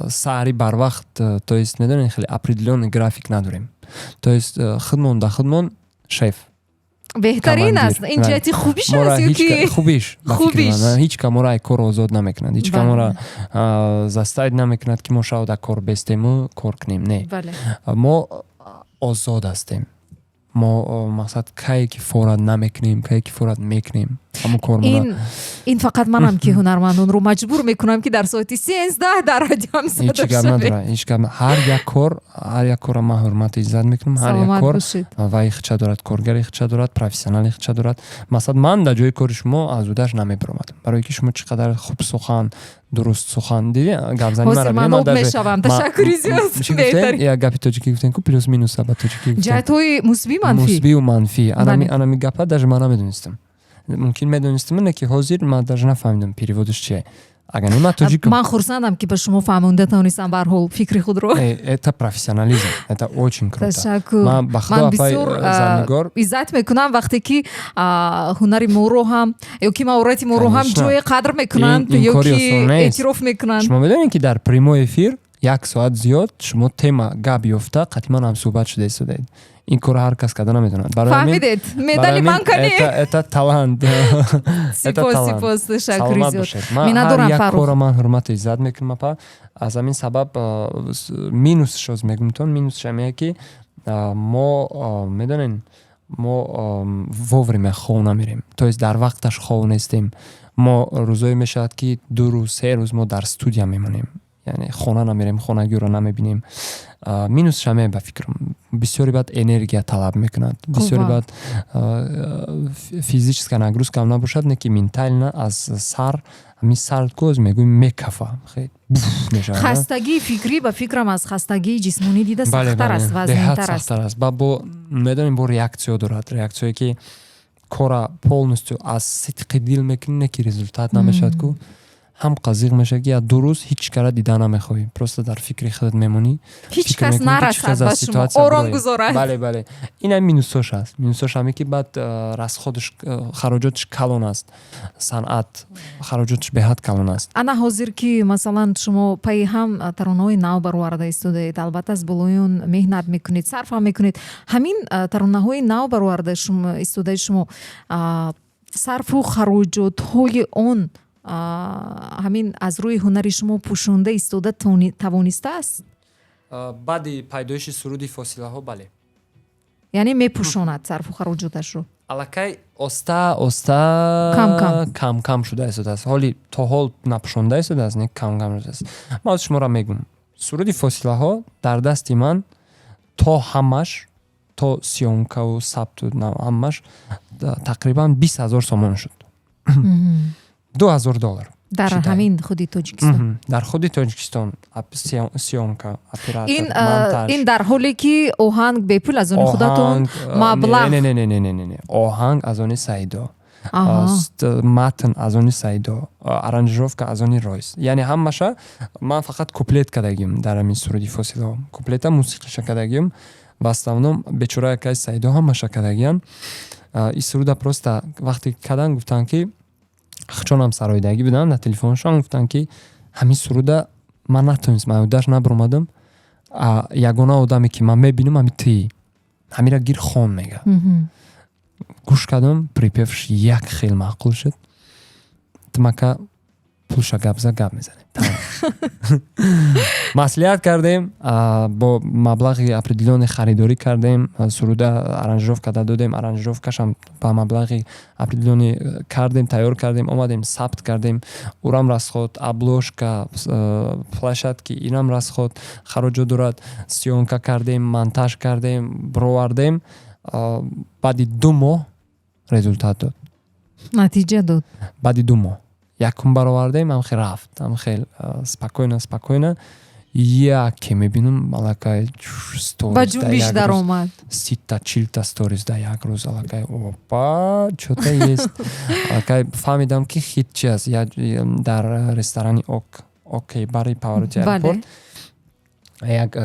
Speaker 3: саъри барвақт, то есть медонед хеле определённый график надорем. То есть худмон шеф.
Speaker 2: Беҳтарин аст. Ин ҷиҳати хубиш аст ё ки
Speaker 3: хубиш.
Speaker 2: хубиш.
Speaker 3: Ҳеҷ кам моро ай кор озод намекунад. Ҳеҷ кам моро заставид намекунад ки мо шавода кор бестему, кор кунем. Не.
Speaker 2: Бале.
Speaker 3: Мо озод ҳастем. мо мақсад кае ки форад намекунем, кае ки форад мекунем. Ҳамон кормона.
Speaker 2: Ин фақат манам ки ҳунармандонро маҷбур мекунам ки дар соати 13 дар радио ҳамсо
Speaker 3: ҳеҷ гап надора. Ҳеҷ гап. Ҳар як кор ман ҳурмату иззат мекунам. Ҳар як кор вай худша дорад, коргари худша дорад, профессионали худша дорад. Масалан ман дар ҷои кори шумо аз удаш намебаромадам. Барои ки шумо чӣ қадар хуб сухан, дуруст сухан диди гапзани мара
Speaker 2: ман об мешавам. Ташаккури зиёд. Беҳтарин.
Speaker 3: Я гапи тоҷикӣ гуфтем ку плюс минус ба тоҷикӣ гуфтем.
Speaker 2: ҷиҳатҳои мусбии манфӣ.
Speaker 3: Мусбию манфӣ. Анами гапа даже ман намедонистам. Мумкин медонистам, не ки ҳозир ман даже нафаҳмидам переводиш чие. Агар не ман тоҷикам.
Speaker 2: Ман хурсандам ки ба шумо фаҳмонда тавонистам ба ҳар ҳол фикри худро.
Speaker 3: Это профессионализм. Это очень круто.
Speaker 2: Ташаккур.
Speaker 3: Ман ба худо апай Зарнигор
Speaker 2: иззат мекунам вақте ки ҳунари моро ҳам ё ки маҳорати моро ҳам ҷое қадр мекунанд ё ки эътироф мекунанд.
Speaker 3: Шумо медонед ки дар прямой эфир 1 соат зиёд шумо тема гап ёфта қатъиман ҳам суҳбат шуда истодаед. Ин кор ҳар кас карда наметавонад.
Speaker 2: Фаҳмидед? Медали ман кане.
Speaker 3: Это талант.
Speaker 2: Сипос, ташаккури зиёд.
Speaker 3: Миннатдорам Фарух. Кора ман ҳурмату иззат мекунам апа. Аз ҳамин сабаб минусш оз мегумтон, минусш ҳамее ки мо медонен мо вовремя хов намерем. То есть дар вақташ хов нестем. Мо рӯзое мешавад ки 2 рӯз 3 рӯз мо дар студия мемонем. яъне хона намерем, хонагиро намебинем. Минус шаме ба фикрам бисёри бад энергия талаб мекунад. Бисёри бад физическая нагрузка набошад, не ки ментально аз сар ҳамин сар коз мегӯем мекафа.
Speaker 2: Хастагии фикрӣ ба фикрам аз хастагии ҷисмонӣ дида сахттар аст, вазнинтар
Speaker 3: аст. Бо медонем бо реаксия дорад. Реаксие ки кора полностью аз сидқи дил мекунӣ, не ки результат намешавад ку ҳам қазиқ мешавад ки аз 2 рӯз ҳеҷ кара дида намехоҳӣ. Просто дар фикри худат мемонӣ.
Speaker 2: Ҳеҷ кас нарасад ба шумо, ором гузорад.
Speaker 3: Бале. Ина минусош аст. Минусош ҳаме ки баъд расходиш, хароҷотиш калон аст. Санъат хароҷотиш беҳад калон аст.
Speaker 2: Ана ҳозир ки масалан шумо паи ҳам таронаҳои нав бароварда истодаед, албатта аз болои он меҳнат мекунед, сарф ҳам мекунед. Ҳамин таронаҳои нав бароварда истодаед шумо сарфу хароҷотҳои он ҳамин аз рӯи ҳунари шумо пӯшонда истода тавонистааст?
Speaker 3: Баъди пайдоиши суруди фосилаҳо бале.
Speaker 2: Яъне мепӯшонад сарфу хароҷоташро.
Speaker 3: Аллакай оста кам шуда истодааст. Ҳоли то ҳол напӯшонда истодааст, не кам шудааст. ман аз шуморо мегӯям, суруди фосилаҳо дар дасти ман то ҳамаш, то сиёмкаву сабту ҳамаш тақрибан 20,000 сомон шуд. $2,000
Speaker 2: дар ҳамин худи Тоҷикистон.
Speaker 3: Дар худи Тоҷикистон сиёмка, оператор, монтаж.
Speaker 2: Ин дар ҳоле ки оҳанг бепул аз они худатон маблағ.
Speaker 3: Не. Оҳанг аз они Саидо. Матн аз они Саидо. Аранжировка аз они Ройс. Яъне ҳамаша ман фақат куплет кардагим дар ҳамин суруди фосилаҳо. Куплета мусиқиша кардагим. Ва основном бечора якай Саидо ҳамаша кардагиам. Ин суруда просто вақте кадан гуфтан ки хучонам сароидагӣ будам, дар телефоншон гуфтан ки ҳамин суруда ман натонистам айдаш набуромадам. Ягона одаме ки ман мебинам ами тӣ ҳамира гир хон мега. гӯш кардам припевш як хел маъқул шуд. тумака пулша гап зад гап мезанем. маслиҳат кардем, бо маблағи определёне харидорӣ кардем, суруда аранжировка додем, аранжировкашам ба маблағи определёне кардем, тайёр кардем, омадем сабт кардем, урам расход, обложка, площадки инам расход, хароҷот дорад, сиёнка кардем, монтаж кардем, бировардем. баъди 2 моҳ результат дод.
Speaker 2: натиҷа дод.
Speaker 3: баъди 2 моҳ якум баровардем, ҳамхел рафт, ҳамхел спокойна яке мебинам аллакай
Speaker 2: ба ҷунбиш даромад.
Speaker 3: 30-40 сторис дар як рӯз. аллакай опа чота ест. аллакай фаҳмидам ки хит чи аст. дар ресторани окей бари Pavarotti Airport як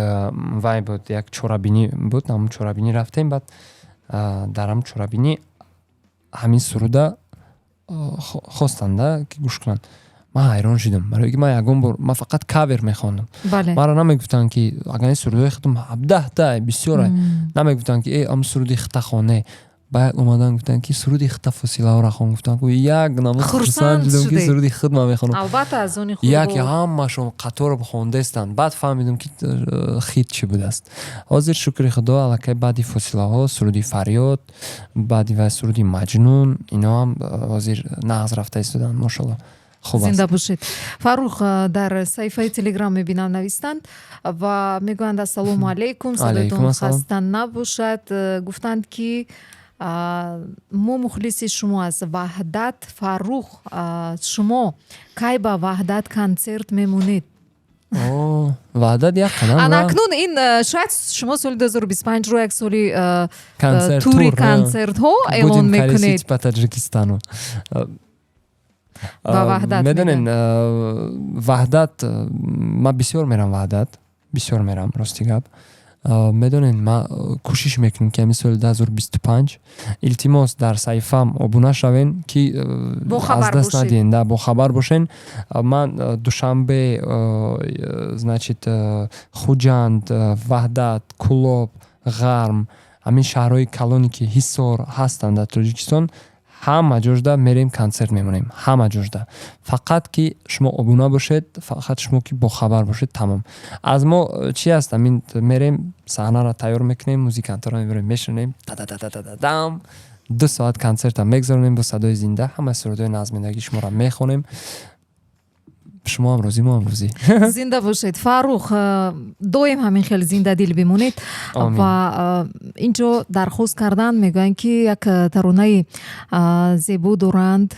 Speaker 3: вай буд, як чорабинӣ буд. ҳамон чорабинӣ рафтем. баъд дар ҳамон чорабинӣ ҳамин суруда хостанда ки гӯш кунанд. ман ҳайрон шудам, барои ки ман ягон бор ман фақат кавер мехондам. маро намегуфтанд ки агар ин сурудои хитам 17 бисёр намегуфтанд ки ам суруди хитахоне. баъд омадан гуфтанд ки суруди хита фосилаҳоро хон. гуфтанд ки як намуд хурсанд шудам ки суруди хит ман мехонам.
Speaker 2: албатта аз они худ
Speaker 3: яке ҳамашон қатор хондестанд. баъд фаҳмидам ки хит чӣ будааст. ҳозир шукри худо аллакай баъди фосилаҳо суруди фарёд, баъди вай суруди маҷнун, ино ҳам ҳозир нағз рафта истоданд. мошалло хуб аст.
Speaker 2: зинда бошед. Фарух дар саҳифаи Телеграм мебинам навистанд ва мегӯянд ассалому алайкум, садотон хаста набошад. гуфтанд ки мо мухлиси шумо аст. Ваҳдат Фарух, шумо кай ба Ваҳдат консерт мемонед?
Speaker 3: ваҳдат як қадам
Speaker 2: анакнун ин шояд шумо соли 2025 ро як соли тури консертҳо эълон мекунед
Speaker 3: ба Таҷикистану.
Speaker 2: ба Ваҳдат
Speaker 3: медонен Ваҳдат ман бисёр мерам. Ваҳдат бисёр мерам. рости гап медонен ман кӯшиш мекунам ки ҳамин соли 2025 илтимос дар саҳифаам обуна шавен ки аз даст надиҳен, бохабар бошен. ман душанбе значит хуҷанд, Ваҳдат, Кулоб, Ғарм, ҳамин шаҳрҳои калоне ки Ҳисор ҳастанд дар Тоҷикистон, ҳама ҷошда мерем консерт мемонем. ҳама ҷошда. фақат ки шумо обуна бошед, фақат шумо ки бохабар бошед, тамом. аз мо чӣ аст? ҳамин мерем саҳнаро тайёр мекунем, музикантаро мебарем, мешунем, дам 2 соат консертам мегзаронем бо садои зинда. ҳама сурудои назминдагии шуморо мехонем. шумо ҳам розӣ, мо ҳам розӣ.
Speaker 2: зинда бошед. Фарух, доим ҳамин хел зиндадил бимонед. ва инҷо дархост кардан мегӯянд ки як таронаи зебо доранд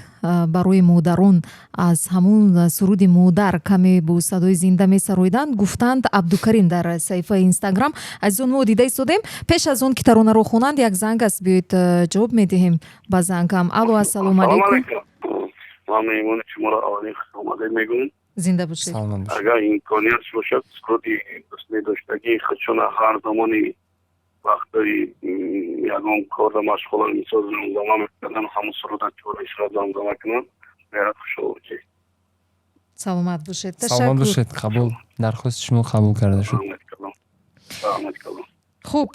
Speaker 2: барои модарон. аз ҳамун суруди модар каме бо садои зинда месароиданд. гуфтанд Абдукарим дар саҳифаи Инстаграм. азизон мо дида истодем. пеш аз он ки таронаро хонанд як занг аст, биёед ҷавоб медиҳем ба зангам. алло, ассалому алайкум.
Speaker 4: ман меҳмони шуморо аввалин хушомадед мегӯям.
Speaker 2: зинда бошед.
Speaker 4: агар имконият бошад суруди дӯстдоштагии худшона ҳар замони вақтаи ягон корда машғула мисол замзама мекардам, ҳамун суруда чора замзама кунам, меҳрат хушҳол бошед.
Speaker 2: саломат бошед.
Speaker 3: саломат бошед. қабул. дархости шумо қабул карда шуд.
Speaker 2: хуб,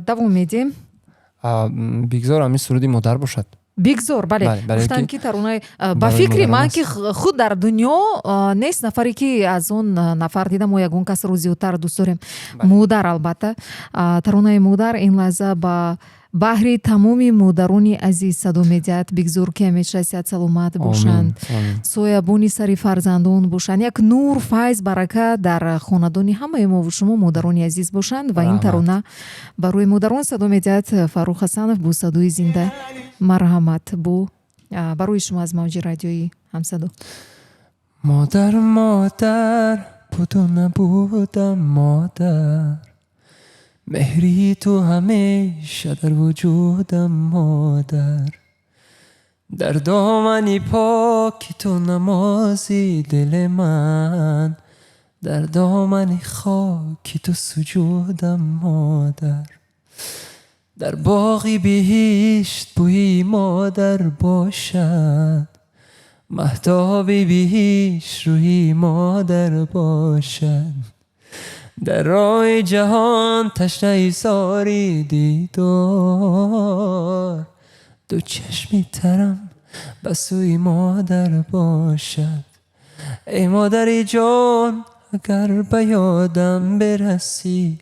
Speaker 2: давом медиҳем.
Speaker 3: бигзор ҳамин суруди модар бошад.
Speaker 2: бигзор, бале. гуфтанд ки таронаи ба фикри ман ки худ дар дунё нест нафаре ки аз он нафар дидам мо ягон касро зиёдтар дӯст дорем. модар албатта. таронаи модар ин лаҳза ба баҳри тамоми модарони азиз садо медиҳад. бигзор ки ҳамеша сиҳат саломат бошанд, соябони сари фарзандон бошанд, як нур, файз, барака дар хонадони ҳамаи мо шумо модарони азиз бошанд. ва ин тарона барои модарон садо медиҳад. Фарух Ҳасанов бо садои зинда. марҳамат бо барои шумо аз мавҷи радиои Ҳамсадо.
Speaker 3: модар модар буду набудам модар, меҳри ту ҳамеша дар вуҷудам модар, дар домани поки ту намози дили ман, дар домани хоки ту суҷудам модар, дар боғи биҳишт бӯи модар бошад, مهتابی بیش روی مادر باشد در راه جهان تشنه ایثاری دیدار دو چشمی ترم به سوی مادر باشد ای مادری جان اگر به یادم برسی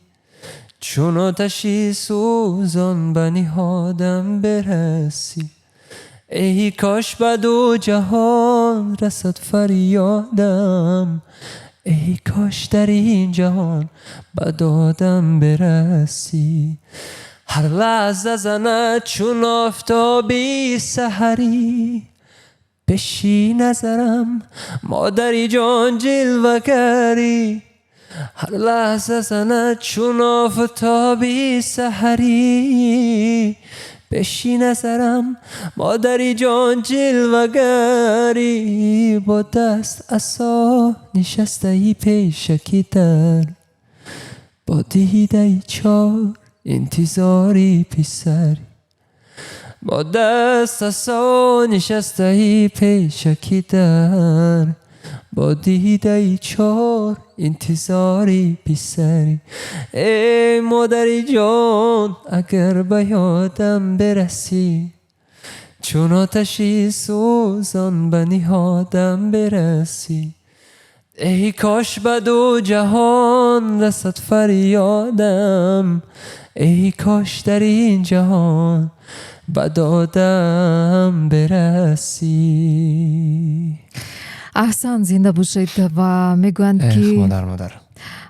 Speaker 3: چون آتشی سوزان به نهادم برسی ای کاش به دو جهان رسد فریادم ای کاش در این جهان به دادم برسی هر لحظه زند چون آفتابی سحری بشی نظرم مادری جان جلوه‌گری هر لحظه زند چون آفتابی سحری بشی نظرم مادری جان جلوه‌گری با دست عصا نشسته ای پیشکی در با دیده چار انتظاری پسری با دست عصا نشسته ای پیشکی در با دیده چار انتظاری پسری ای مادری جان اگر به یادم برسی چون آتشی سوزان به نهادم برسی ای کاش به دو جهان رسد فریادم ای کاش در این جهان به دادم برسی
Speaker 2: احسان زنده باشید و میگویند که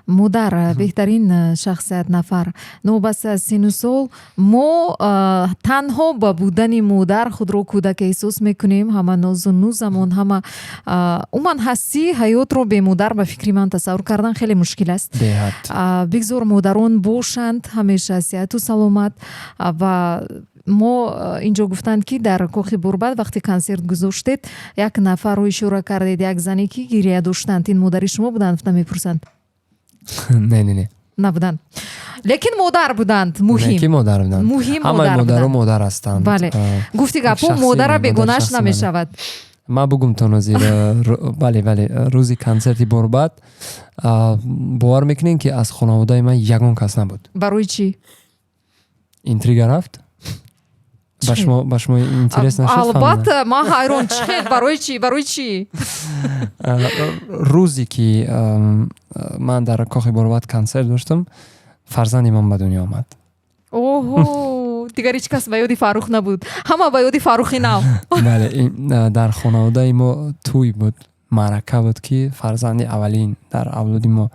Speaker 2: مادر بهترین شخصیت نفر نوبت از سن و سال ما تنها با بودن مادر خود رو کودک احساس میکنیم همه ناز و نوزمون همه اومن هستی حیات رو به مادر به فکری من تصور کردن خیلی مشکل است بگذار مادران باشند همیشه صحت و سلامت و ما اینجا گفتند که در کاخ برباد وقتی کنسرت گذاشتید یک نفر رو اشاره کردید یک زنی که گریه داشتند این مادری شما بودند میپرسند
Speaker 3: نه
Speaker 2: نبودند لیکن مادر بودند مهم
Speaker 3: همه مادر هستند
Speaker 2: بله گفتی گپو مادر بگونش نمیشود
Speaker 3: ما بگم تو نظیر بله روزی کنسرتی برباد باور میکنین که از خانواده من یگان کس نبود
Speaker 2: برای چی؟
Speaker 3: اینتریگا رفت؟ با شما اینترس نشد؟
Speaker 2: البته ما حیران چخید برای چی؟
Speaker 3: روزی که من در کاخ برباد کنسرت داشتم فرزند من به دنیا آمد
Speaker 2: اوه دیگر هیچ کس به یادی فاروق نبود همه به یادی فاروقی نو
Speaker 3: بله در خانواده ما توی بود معرکه بود که فرزند اولین در اولادی ما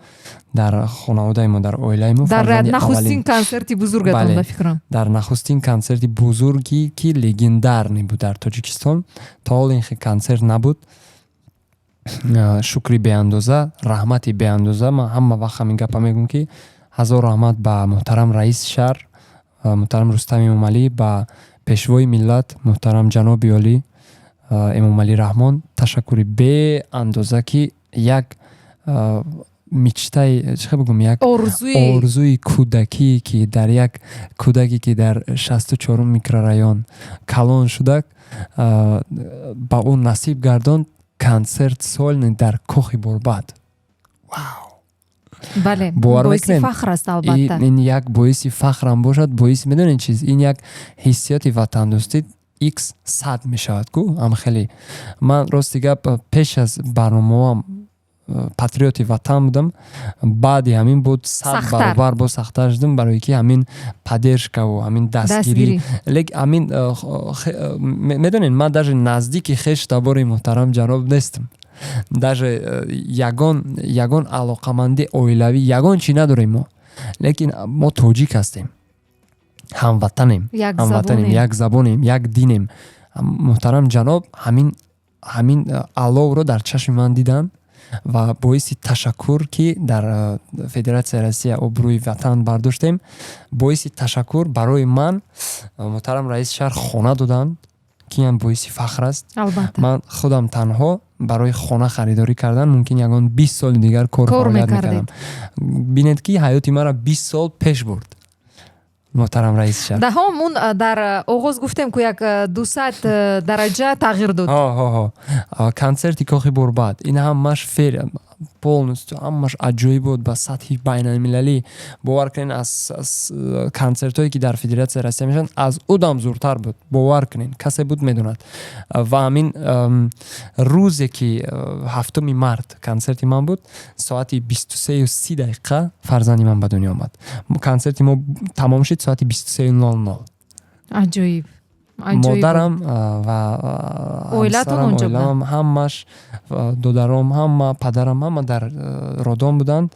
Speaker 3: در خانواده ما در اویله ما
Speaker 2: در نخستین کنسرتی بزرگتون به فکرم
Speaker 3: در نخستین کنسرتی بزرگی که لگندار بود در تاجیکستان تا حال این کنسرت نبود شکری به اندازه رحمتی به اندازه من همه وقت همین گپا میگم که هزار رحمت به محترم رئیس شهر محترم رستم امام علی با پیشوای ملت محترم جناب عالی امام علی رحمان تشکری به اندازه که یک میچتای چه بگم یک آرزوی کودکی که در یک کودکی که در 64 میکرورایون کلان شده با اون نصیب گردان کنسرت سال در کاخ برباد واو
Speaker 2: بله باعث فخر است البته
Speaker 3: این یک باعث فخر هم باشد باعث میدونین چیز این یک حیثیت وطن دوستی x 100 میشود کو هم خیلی من راستی گپ پیش از برنامه‌ام پاتریوتی وطن بودم بعدی همین بود 100 برابر با سخت‌تر شدم برای که همین پدرشکا و همین دستگیری لیک همین میدونین من در نزدیک خش تبار محترم جناب نیستم در یگان علاقمندی اویلوی یگان چی نداریم ما لیکن ما توجیک هستیم هموطنیم یک زبانیم یک دینیم محترم جناب همین علاو رو در چشم من دیدن و باعث تشکر که در فدراسیون روسیه ابروی وطن برداشتیم باعث تشکر برای من محترم رئیس شهر خانه دادن که هم باعث فخر است
Speaker 2: البته.
Speaker 3: من خودم تنها برای خانه خریداری کردن ممکن یگان 20 سال دیگر کار میکردم بینید که حیاتی مرا 20 سال پیش برد моҳтарам раис шаҳр.
Speaker 2: даҳомун дар оғоз гуфтем ки як 200 дараҷа тағйир дод.
Speaker 3: концерти Кохи Борбад ин ҳамаш фер полностью ҳамаш аҷоиб буд ба сатҳи байналмилалӣ. Бовар кунед аз концертҳое ки дар Федератсияи Россия мешаванд аз удам зуртар буд. Бовар кунед, касе буд медонад. Ва ҳамин рӯзе ки 7 март концерти ман буд, соати 23:30 фарзанди ман ба дунё омад. Концерти мо тамом шид соати 23:00.
Speaker 2: Аҷоиб.
Speaker 3: модарам ва
Speaker 2: Оилатон
Speaker 3: ҳамсарам,
Speaker 2: онҷо
Speaker 3: оилам, ҳамаш, додаром, ҳама, падарам, ҳама дар Родон буданд.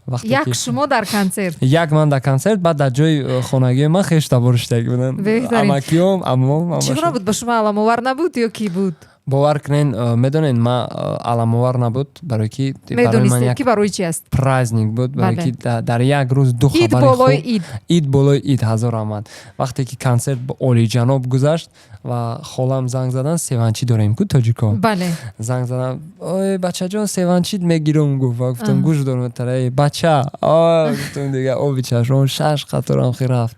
Speaker 3: Вақте
Speaker 2: Як
Speaker 3: ки
Speaker 2: шумо дар концерт.
Speaker 3: як ман дар концерт, баъд дар ҷои хонагии ман хешта бориштаги буданд.
Speaker 2: Беҳтарин.
Speaker 3: Амакиём, аммом,
Speaker 2: Чӣ гуна буд ба шумо аламовар набуд ё ки буд?
Speaker 3: бовар кунед, медонед ман аламовар набуд, барои ки барои ман
Speaker 2: Медонистед
Speaker 3: як
Speaker 2: ки барои чи аст?
Speaker 3: праздник буд, барои
Speaker 2: Бале.
Speaker 3: ки дар як рӯз ду
Speaker 2: Ид
Speaker 3: хабари
Speaker 2: болои
Speaker 3: хуб,
Speaker 2: ид.
Speaker 3: ид болои ид, ҳазор раҳмат. Вақте ки концерт ба олиҷаноб гузашт ва холам занг задан, севанчӣ дорем ку тоҷико.
Speaker 2: Бале.
Speaker 3: Занг задам, ой бачаҷон севанчит мегирам, гуфт. Ва гуфтам гӯш дорам тараи бача, гуфтам дига оби чашмон 6 қаторам хи рафт.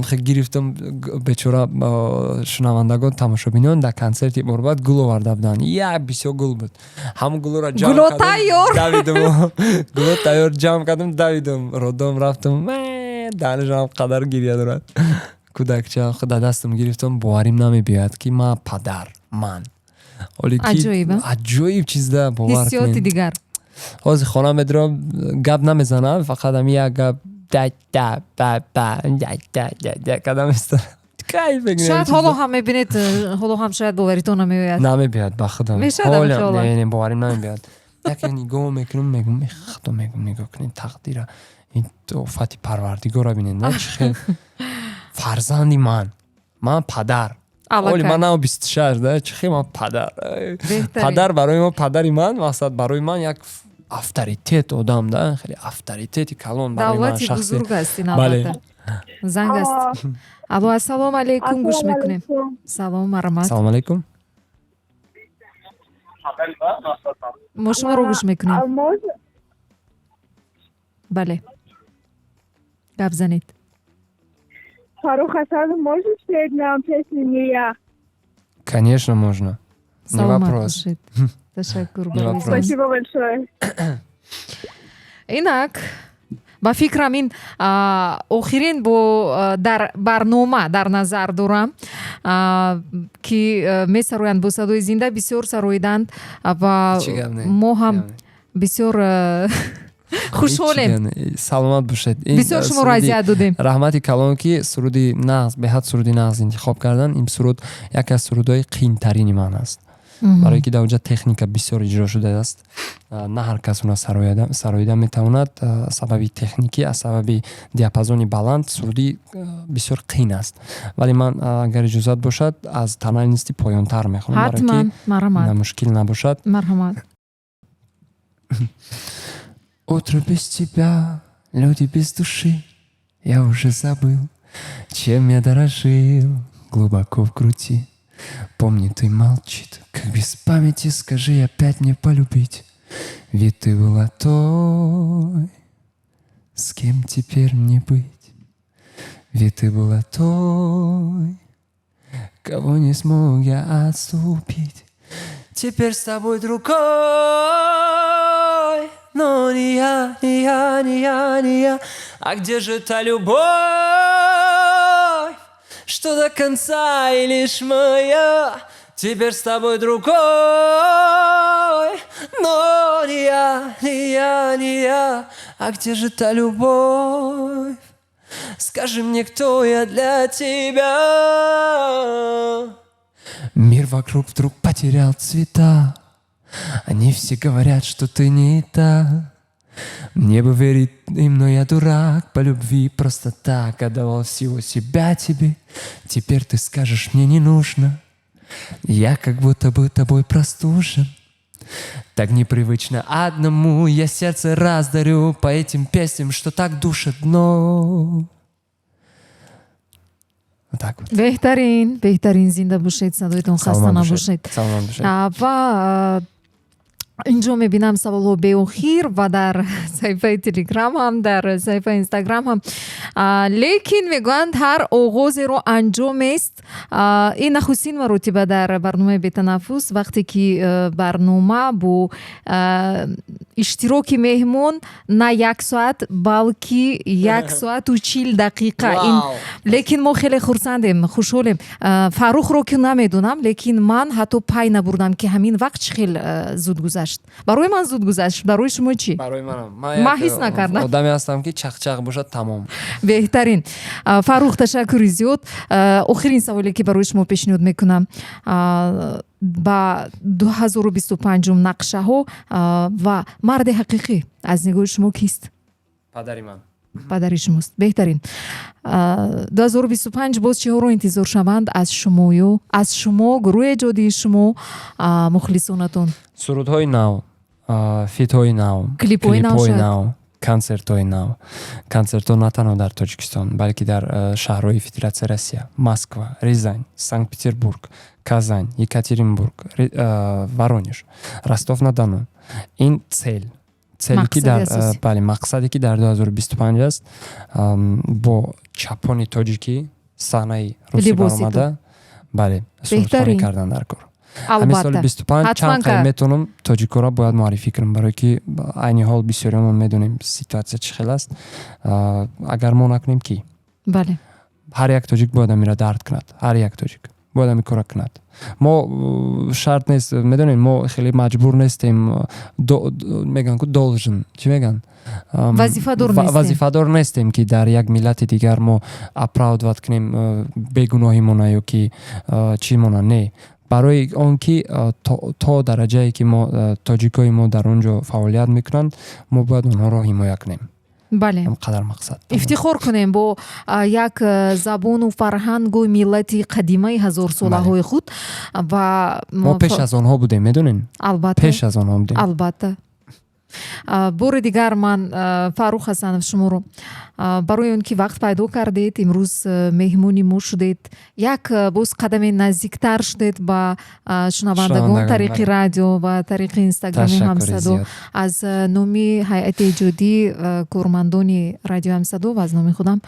Speaker 3: Хи гирифтам, бечора шунавандагон тамошобинон дар концерти Борбад гул оварда буданд. Як бисёр гул буд. Ҳам гулро ҷамъ
Speaker 2: Гуло
Speaker 3: кардам,
Speaker 2: тайёр.
Speaker 3: давидам. Гуло тайёр ҷамъ кардам, давидам. Родом рафтам, данашам қадар гирия дорад. Кӯдакча худа дастам гирифтам, боварим намебиёяд ки ман падар, ман. Оле ки
Speaker 2: Аҷоиб,
Speaker 3: аҷоиб чизда, бовар
Speaker 2: ҳиссиёти
Speaker 3: кунед.
Speaker 2: дигар.
Speaker 3: ҳозир хона медорам, гап намезанам, фақат ҳам як гап кадам исторам. Кайф мегирем.
Speaker 2: Шояд ҳоло ҳам мебинед, ҳоло ҳам шояд боваритон намеояд.
Speaker 3: намебиёяд ба худам.
Speaker 2: Мешавад иншаллоҳ.
Speaker 3: не боварим намебиёяд. Яке нигоҳ мекунам, мегум худо мегум нигоҳ кунед тақдира. ин офати парвардигора бинед. На чӣ хел фарзанди ман падар.
Speaker 2: Аллакай.
Speaker 3: Оли ман нав 26 да, чӣ хел ман падар.
Speaker 2: Беҳтарин.
Speaker 3: Падар барои мо, падари ман мақсад барои ман як авторитет одам да, хеле авторитети калон барои ман
Speaker 2: давлати
Speaker 3: шахси.
Speaker 2: бузург астин
Speaker 3: Бале.
Speaker 2: албатта. Занг аст. Алло, ассалому алайкум, гӯш мекунем. Салом, марҳамат.
Speaker 3: Салом алейкум.
Speaker 2: мо шуморо гӯш мекунем. Бале. Гап занед.
Speaker 5: Фарух Асад, можешь спеть нам песню «Не я»?
Speaker 3: Конечно, можно. Не
Speaker 2: Саломат
Speaker 3: вопрос.
Speaker 2: бошед. Ташаккур.
Speaker 3: Не вопрос.
Speaker 5: Спасибо большое.
Speaker 2: Инак ба фикрам ин охирин бо дар барнома дар назар дорам ки месароянд бо садои зинда бисёр сароиданд ва
Speaker 3: Чӣ гап не?
Speaker 2: мо ҳам бисёр хушҳолем.
Speaker 3: Саломат бошед.
Speaker 2: Бисёр шуморо азият додем.
Speaker 3: раҳмати калон ки суруди нағз, беҳад суруди нағз интихоб кардан. Ин суруд яке аз сурудҳои қиинтарини ман аст. барое ки дар оҷа техника бисёр иҷро шудааст. На ҳар кас уна сароида метавонад. Сабаби техникӣ, аз сабаби диапазони баланд суруди бисёр қиин аст. Вале ман агар иҷозат бошад аз таналинисти поёнтар мехонам, барое ки
Speaker 2: Ҳатман. Марҳамат.
Speaker 3: на мушкил набошад.
Speaker 2: Марҳамат.
Speaker 3: Утро без тебя, люди без души, я уже забыл, чем я дорожил глубоко в груди. Помнит и молчит, как без памяти, скажи опять мне полюбить. Ведь ты была той, с кем теперь мне быть. Ведь ты была той, кого не смог я отступить. Теперь с тобой другой, но не я, не я, не я, не я. А где же та любовь, что до конца и лишь моя? Теперь с тобой другой, но не я, не я, не я. А где же та любовь? Скажи мне, кто я для тебя? Мир вокруг вдруг потерял цвета. Они все говорят, что ты не та. Мне бы верить им, но я дурак. По любви просто так отдавал всего себя тебе. Теперь ты скажешь, мне не нужно. Я как будто бы тобой простужен. Так непривычно одному я сердце раздарю по этим песням, что так душат дно. Вот так вот.
Speaker 2: беҳтарин зинда бошед, садоитон хаста набошед.
Speaker 3: Саломат бошед.
Speaker 2: ва اینجا میبینم سوالو به اخیر و در صفحه تلگرام هم در صفحه اینستاگرام هم لیکن میگویند هر آغازی رو انجام است. این نخستین مرتبه در برنامه بی‌تنفس وقتی که برنامه با اشتراک مهمون نه 1 ساعت بلکه 1 ساعت و 40 دقیقه این لیکن ما خیلی خرسندیم خوشحالیم. فاروق رو که نمیدونم لیکن من حتی پای نبردم که همین وقت خیلی زود گذشت. برای من زود گذشت. برای شما چی؟
Speaker 3: برای منم
Speaker 2: من حس نکردم.
Speaker 3: آدمی هستم که چق باشد تمام.
Speaker 2: بهترین. فاروق تشکر زیاد. آخرین سوالی که برای شما پیشنهاد میکنم با 2025 نقشه ها و مرد حقیقی از نگاه شما کیست؟
Speaker 3: پدری من.
Speaker 2: پدری شماست. بهترین. 2025 باز چه ها رو انتظار شوند از شما از شما گروه جدید شما مخلصانتون؟
Speaker 3: سرودهای نو، فیتهای نو،
Speaker 2: کلیپ‌های نو،
Speaker 3: کنسرت‌های نو. کنسرت‌ها نه تنها در تاجیکستان بلکه در شهرهای فدراسیون روسیه، مسکو، ریزان، سنت پترزبورگ، کازان، یکاترینبورگ، ورونیژ، راستوف-на-Дону. این цели که در مقصدی که در 2025 است با چپانی تاجیکی صحنه روسی برآمده بله سرودخوانی کردن در کار. همین سال 25 چند قیمت میتونم تاجیکو را باید معرفی کنم برای که عین حال بسیاریمون میدونیم سیتواسیون چه خیلی است. اگر ما نکنیم کی
Speaker 2: بله
Speaker 3: هر یک تاجیک باید میره درد کند. هر یک تاجیک باید می کار کند. ما شرط نیست میدونیم ما خیلی مجبور نیستیم میگن که должен چی میگن وظیفه دار نیستیم که در یک ملت دیگر ما اپراود کنیم بیگناهیمون یا که چی مون نه برای آن که تا درجه‌ای که ما تاجیکای ما در اونجا فعالیت میکنند ما باید اونها را حمایت کنیم.
Speaker 2: بله
Speaker 3: اینقدر مقصد
Speaker 2: افتخار کنیم با یک زبان و فرهنگ و ملت قدیمه 1000 ساله های خود و
Speaker 3: ما پیش از آنها بودیم میدونین
Speaker 2: البته
Speaker 3: پیش از آنها بودیم
Speaker 2: البته. بار دیگر من فاروق حسن شما رو برای اون که وقت پیدا کردید امروز مهمونی ما شدید یک باز قدم نزدیکتر شدید با شنوندگان طریق رادیو و طریق اینستاگرامی همصدا. از نامی هیئت جدی کارمندان رادیو همصدا و از نام خودم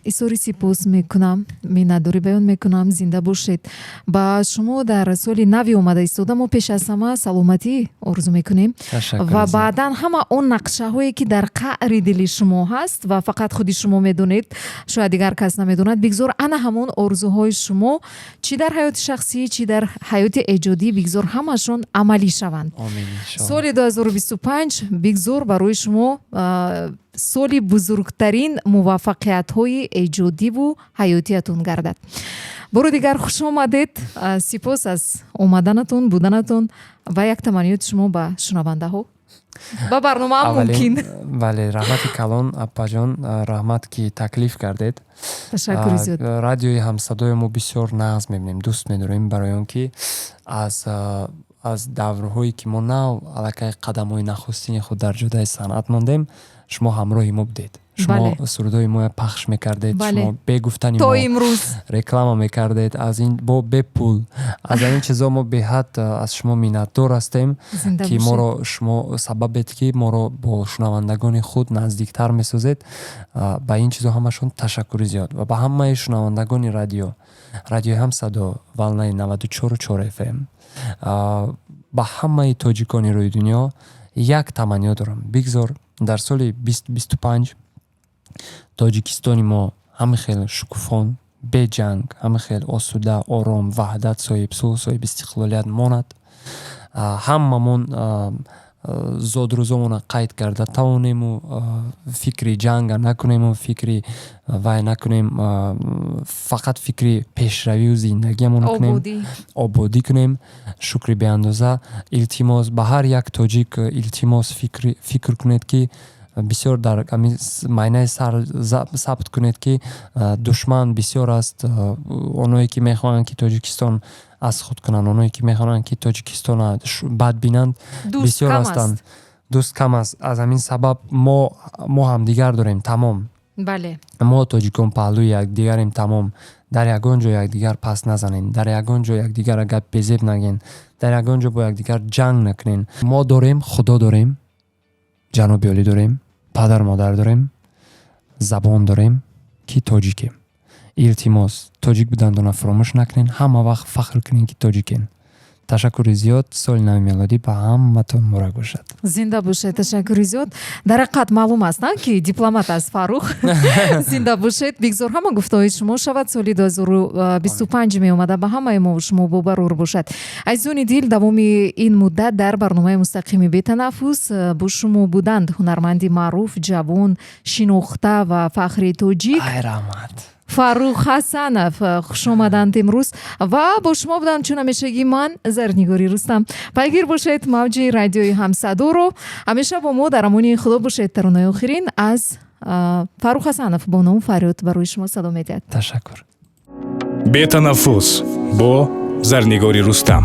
Speaker 2: اظهار سپاس میکنم میnnadاری بیان میکنم. زنده باشید. با شما در سال نوی اومده ایستاده ما پیش از همه سلامتی آرزو میکنیم و بعدا همه اون نقشه هایی که در قعر دل شما هست و فقط خودی شما میدونید شاید دیگر کس نمیدوند بگذار انا همون آرزوهای شما چی در حیات شخصی چی در حیات ایجادی بگذار همشون عملی شوند. سال 2025 بگذار برای شما سال بزرگترین موفقیت های ایجادی و حیاتیتون گردد. برو دیگر خوش آمدید. سپاس از اومدنتون بودنتون و یک تمنیات شما با شنونده ها با برنامه هم ممکن.
Speaker 3: بله رحمت کلان اپا جان رحمت که تکلیف کردید.
Speaker 2: تشکر زیاد.
Speaker 3: رادیوی همصدای ما بسیار نغز میبینیم دوست میداریم برای اون که از دورهایی که ما نو علاقه قدم های نخستین خود در جدای صنعت ماندیم شما همراهی ما بودید. شما سرودای ما پخش میکردید. شما بگفتنی ما
Speaker 2: امروز
Speaker 3: رکلام میکردید از این با به پول از این چیزا ما به حد از شما منتدار هستیم که ما رو شما سببید که ما رو با شنوندگان خود نزدیکتر میسازید. با این چیزا همشون تشکر زیاد و با همه شنوندگان رادیو همصدا والنای 94.4 FM با همه تاجیکان روی دنیا یک تمنی دارم بگذار در سال 2025 تاجیکستانی ما همه خیلی شکوفان به جنگ همه خیلی آسوده آرام وحدت صاحب صاحب استقلالیت ماند. هممون زود روزمون قید کرده توانیم و فکری جنگ نکنیم و فکری وای نکنیم فقط فکری پیشروی و زندگیمون کنیم آبادی کنیم. شکری به اندازه التماس به هر یک تاجیک التماس فکر کنید که بسیار در معنی سر ثبت کنید که دشمن بسیار است. اونایی که میخوان که تاجیکستان از خود کنن اونایی که میخوان که تاجیکستان بد بینند بسیار هستند. دوست کم است. از همین سبب ما هم دیگر داریم تمام.
Speaker 2: بله
Speaker 3: мо тоҷикон паҳлӯи якдигарем тамом. Дар ягон ҷо якдигар пас назанем, дар ягон ҷо якдигарро гап безеб нагем, дар ягон ҷо бо якдигар ҷанг накунем. Мо дорем, худо дорем, ҷаноби олӣ дорем, падар модар дорем, забон дорем ки тоҷикем. илтимос тоҷик будандона фаромӯш накунен, ҳама вақт фахр кунен ки тоҷикен. ташаккури зиёд. соли нави милодӣ ба ҳаматон муборак бошад.
Speaker 2: зинда бошед. Ташаккури зиёд. Дар ҳақиқат маълум аст ки дипломат аст Фаррух. Зинда бошед. Бигзор ҳама гуфтаҳои шумо шавад. Соли 2025 меомада ба ҳамаи мо шумо бобарур бошад. азизони дил, давоми ин муддат дар барномаи мустақими Бетанаффус бо шумо буданд ҳунарманди маъруф, ҷавон, шинохта ва фахри тоҷик
Speaker 3: ай раҳмат.
Speaker 2: Фаррух Ҳасанов хуш омаданд имрӯз ва бо шумо будам чун ҳамешагӣ ман Зарнигори Рустам. пайгир бошед мавҷи радиои Ҳамсадоро. ҳамеша бо мо дар амони худо бошед. таронаи охирин аз Фаррух Ҳасанов бо ному фарёд барои шумо садо медиҳад.
Speaker 3: ташаккур.
Speaker 1: Бетанаффус бо Зарнигори Рустам.